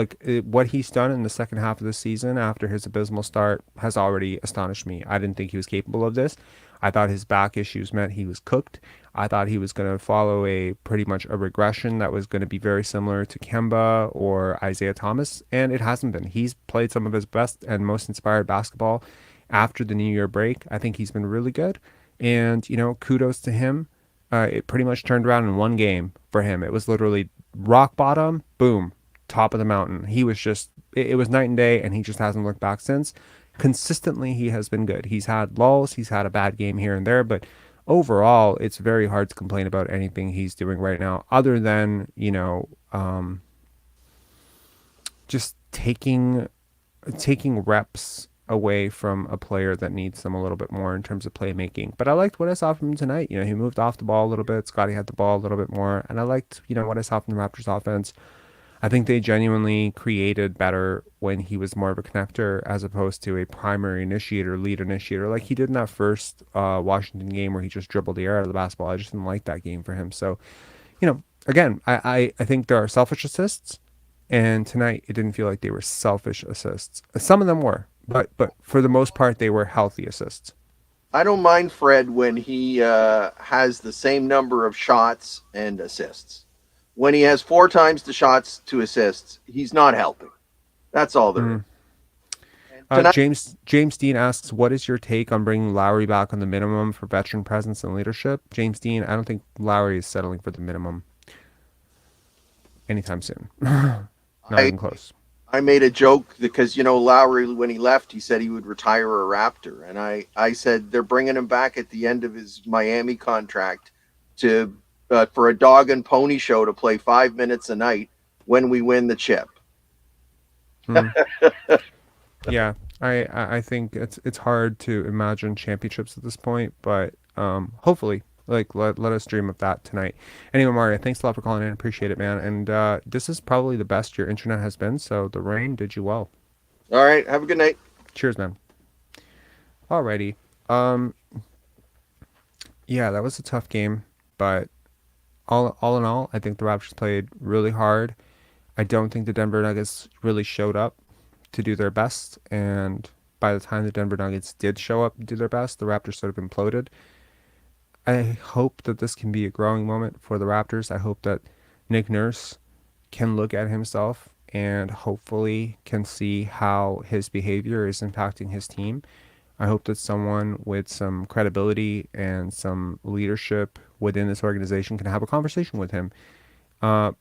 what he's done in the second half of the season after his abysmal start has already astonished me. I didn't think he was capable of this. I thought his back issues meant he was cooked. I thought he was going to follow pretty much a regression that was going to be very similar to Kemba or Isaiah Thomas, and it hasn't been. He's played some of his best and most inspired basketball after the New Year break. I think he's been really good, and kudos to him. It pretty much turned around in one game for him. It was literally rock bottom, boom, top of the mountain. He was just, it was night and day, and he just hasn't looked back since. Consistently, he has been good. He's had lulls, he's had a bad game here and there, but overall, it's very hard to complain about anything he's doing right now, other than, just taking reps away from a player that needs them a little bit more in terms of playmaking. But I liked what I saw from him tonight. He moved off the ball a little bit. Scottie had the ball a little bit more, and I liked, what I saw from the Raptors offense. I think they genuinely created better when he was more of a connector as opposed to a primary initiator, lead initiator, like he did in that first Washington game where he just dribbled the air out of the basketball. I just didn't like that game for him. So, again, I think there are selfish assists, and tonight it didn't feel like they were selfish assists. Some of them were, but for the most part, they were healthy assists. I don't mind Fred when he has the same number of shots and assists. When he has 4 times the shots to assists, he's not helping. That's all there is. Tonight, James Dean asks, what is your take on bringing Lowry back on the minimum for veteran presence and leadership? James Dean, I don't think Lowry is settling for the minimum anytime soon. Not even close. I made a joke because, Lowry, when he left, he said he would retire a Raptor. And I said they're bringing him back at the end of his Miami contract to for a dog and pony show to play 5 minutes a night when we win the chip. Yeah, I think it's hard to imagine championships at this point, but hopefully, let us dream of that tonight. Anyway, Mario, thanks a lot for calling in. Appreciate it, man. And this is probably the best your internet has been, so the rain did you well. All right, have a good night. Cheers, man. Alrighty. Yeah, that was a tough game, but all in all, I think the Raptors played really hard. I don't think the Denver Nuggets really showed up to do their best, and by the time the Denver Nuggets did show up and do their best, the Raptors sort of imploded. I hope that this can be a growing moment for the Raptors. I hope that Nick Nurse can look at himself and hopefully can see how his behavior is impacting his team. I hope that someone with some credibility and some leadership within this organization can have a conversation with him.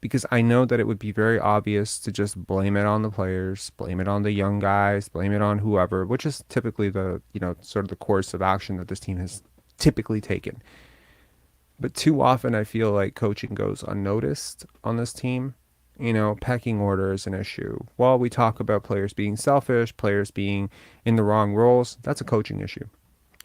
Because I know that it would be very obvious to just blame it on the players, blame it on the young guys, blame it on whoever, which is typically the, sort of the course of action that this team has typically taken. But too often I feel like coaching goes unnoticed on this team. Pecking order is an issue. While we talk about players being selfish, players being in the wrong roles, that's a coaching issue,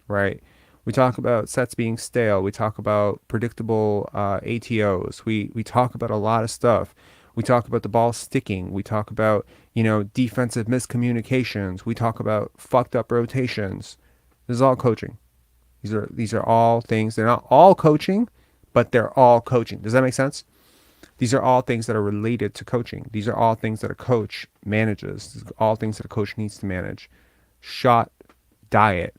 right? We talk about sets being stale. We talk about predictable ATOs. We talk about a lot of stuff. We talk about the ball sticking. We talk about, defensive miscommunications. We talk about fucked up rotations. This is all coaching. These are all things. They're not all coaching, but they're all coaching. Does that make sense? These are all things that are related to coaching. These are all things that a coach manages. These are all things that a coach needs to manage. Shot diet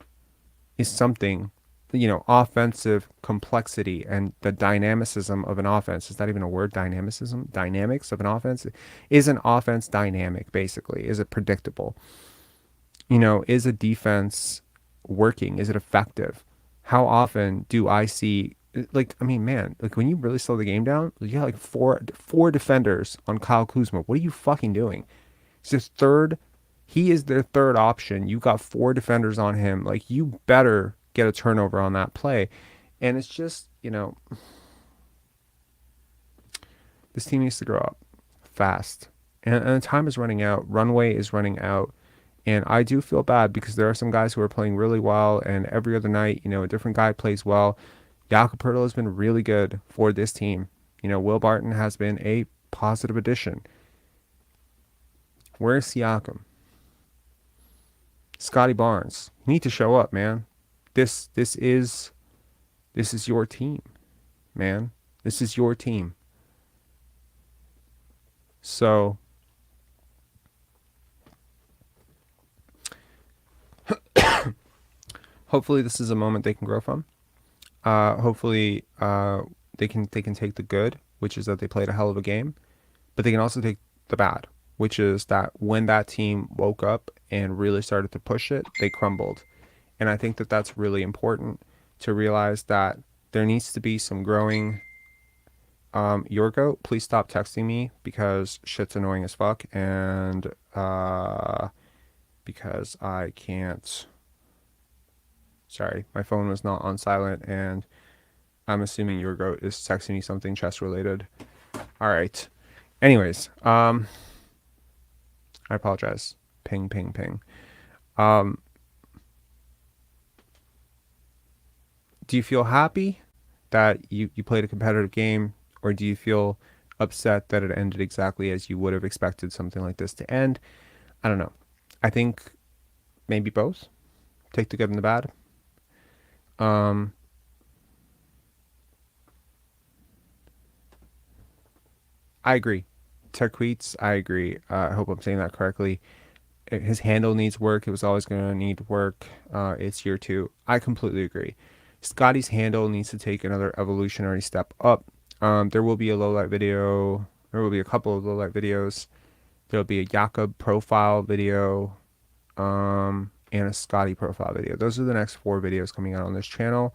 is something, offensive complexity and the dynamicism of an offense. Is that even a word? Dynamicism? Dynamics of an offense? Is an offense dynamic, basically? Is it predictable? Is a defense working? Is it effective? How often do I see, when you really slow the game down, you got like four defenders on Kyle Kuzma. What are you fucking doing? He is their third option. You got 4 defenders on him. Like, you better get a turnover on that play. And it's just, this team needs to grow up fast. And the time is running out. Runway is running out. And I do feel bad because there are some guys who are playing really well. And every other night, a different guy plays well. Jakob Poeltl has been really good for this team. Will Barton has been a positive addition. Where's Siakam? Scottie Barnes, you need to show up, man. This is your team, man. This is your team. So hopefully this is a moment they can grow from. Hopefully they can take the good, which is that they played a hell of a game, but they can also take the bad, which is that when that team woke up and really started to push it, they crumbled. And I think that that's really important to realize that there needs to be some growing. Your goat, please stop texting me because shit's annoying as fuck, and because I can't. Sorry, my phone was not on silent, and I'm assuming your goat is texting me something chess related. All right. Anyways, I apologize. Ping, ping, ping. Um, do you feel happy that you played a competitive game, or do you feel upset that it ended exactly as you would have expected something like this to end? I don't know. I think maybe both. Take the good and the bad. Um, I agree. Terqueets, I agree. I hope I'm saying that correctly. His handle needs work. It was always going to need work. It's year 2. I completely agree. Scottie's handle needs to take another evolutionary step up. There will be a low light video. There will be a couple of low light videos. There'll be a Jakob profile video, and a Scottie profile video. Those are the next 4 videos coming out on this channel.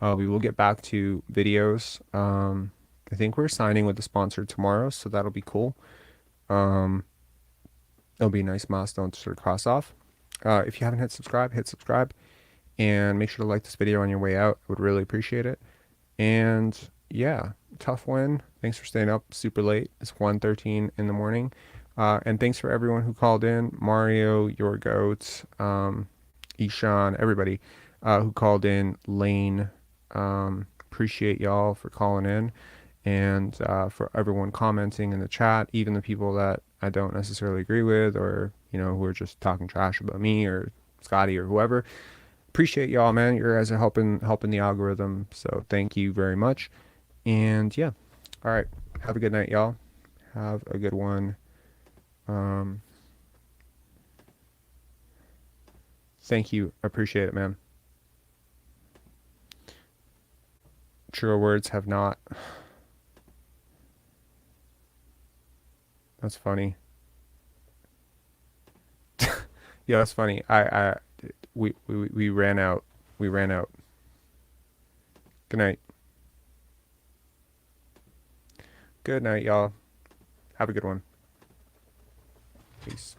We will get back to videos. I think we're signing with the sponsor tomorrow, so that'll be cool. It'll be a nice milestone to sort of cross off. If you haven't hit subscribe, and make sure to like this video on your way out. I would really appreciate it. And yeah, tough win. Thanks for staying up super late. It's 1:13 in the morning. And thanks for everyone who called in. Mario, your goat, Ishan, everybody who called in. Lane, appreciate y'all for calling in, and for everyone commenting in the chat, even the people that I don't necessarily agree with, or who are just talking trash about me or Scottie or whoever. Appreciate y'all, man. You guys are helping the algorithm, so thank you very much. And yeah, all right. Have a good night, y'all. Have a good one. Thank you. Appreciate it, man. Truer words have not. That's funny. Yeah, that's funny. We ran out. We ran out. Good night. Good night, y'all. Have a good one. Peace.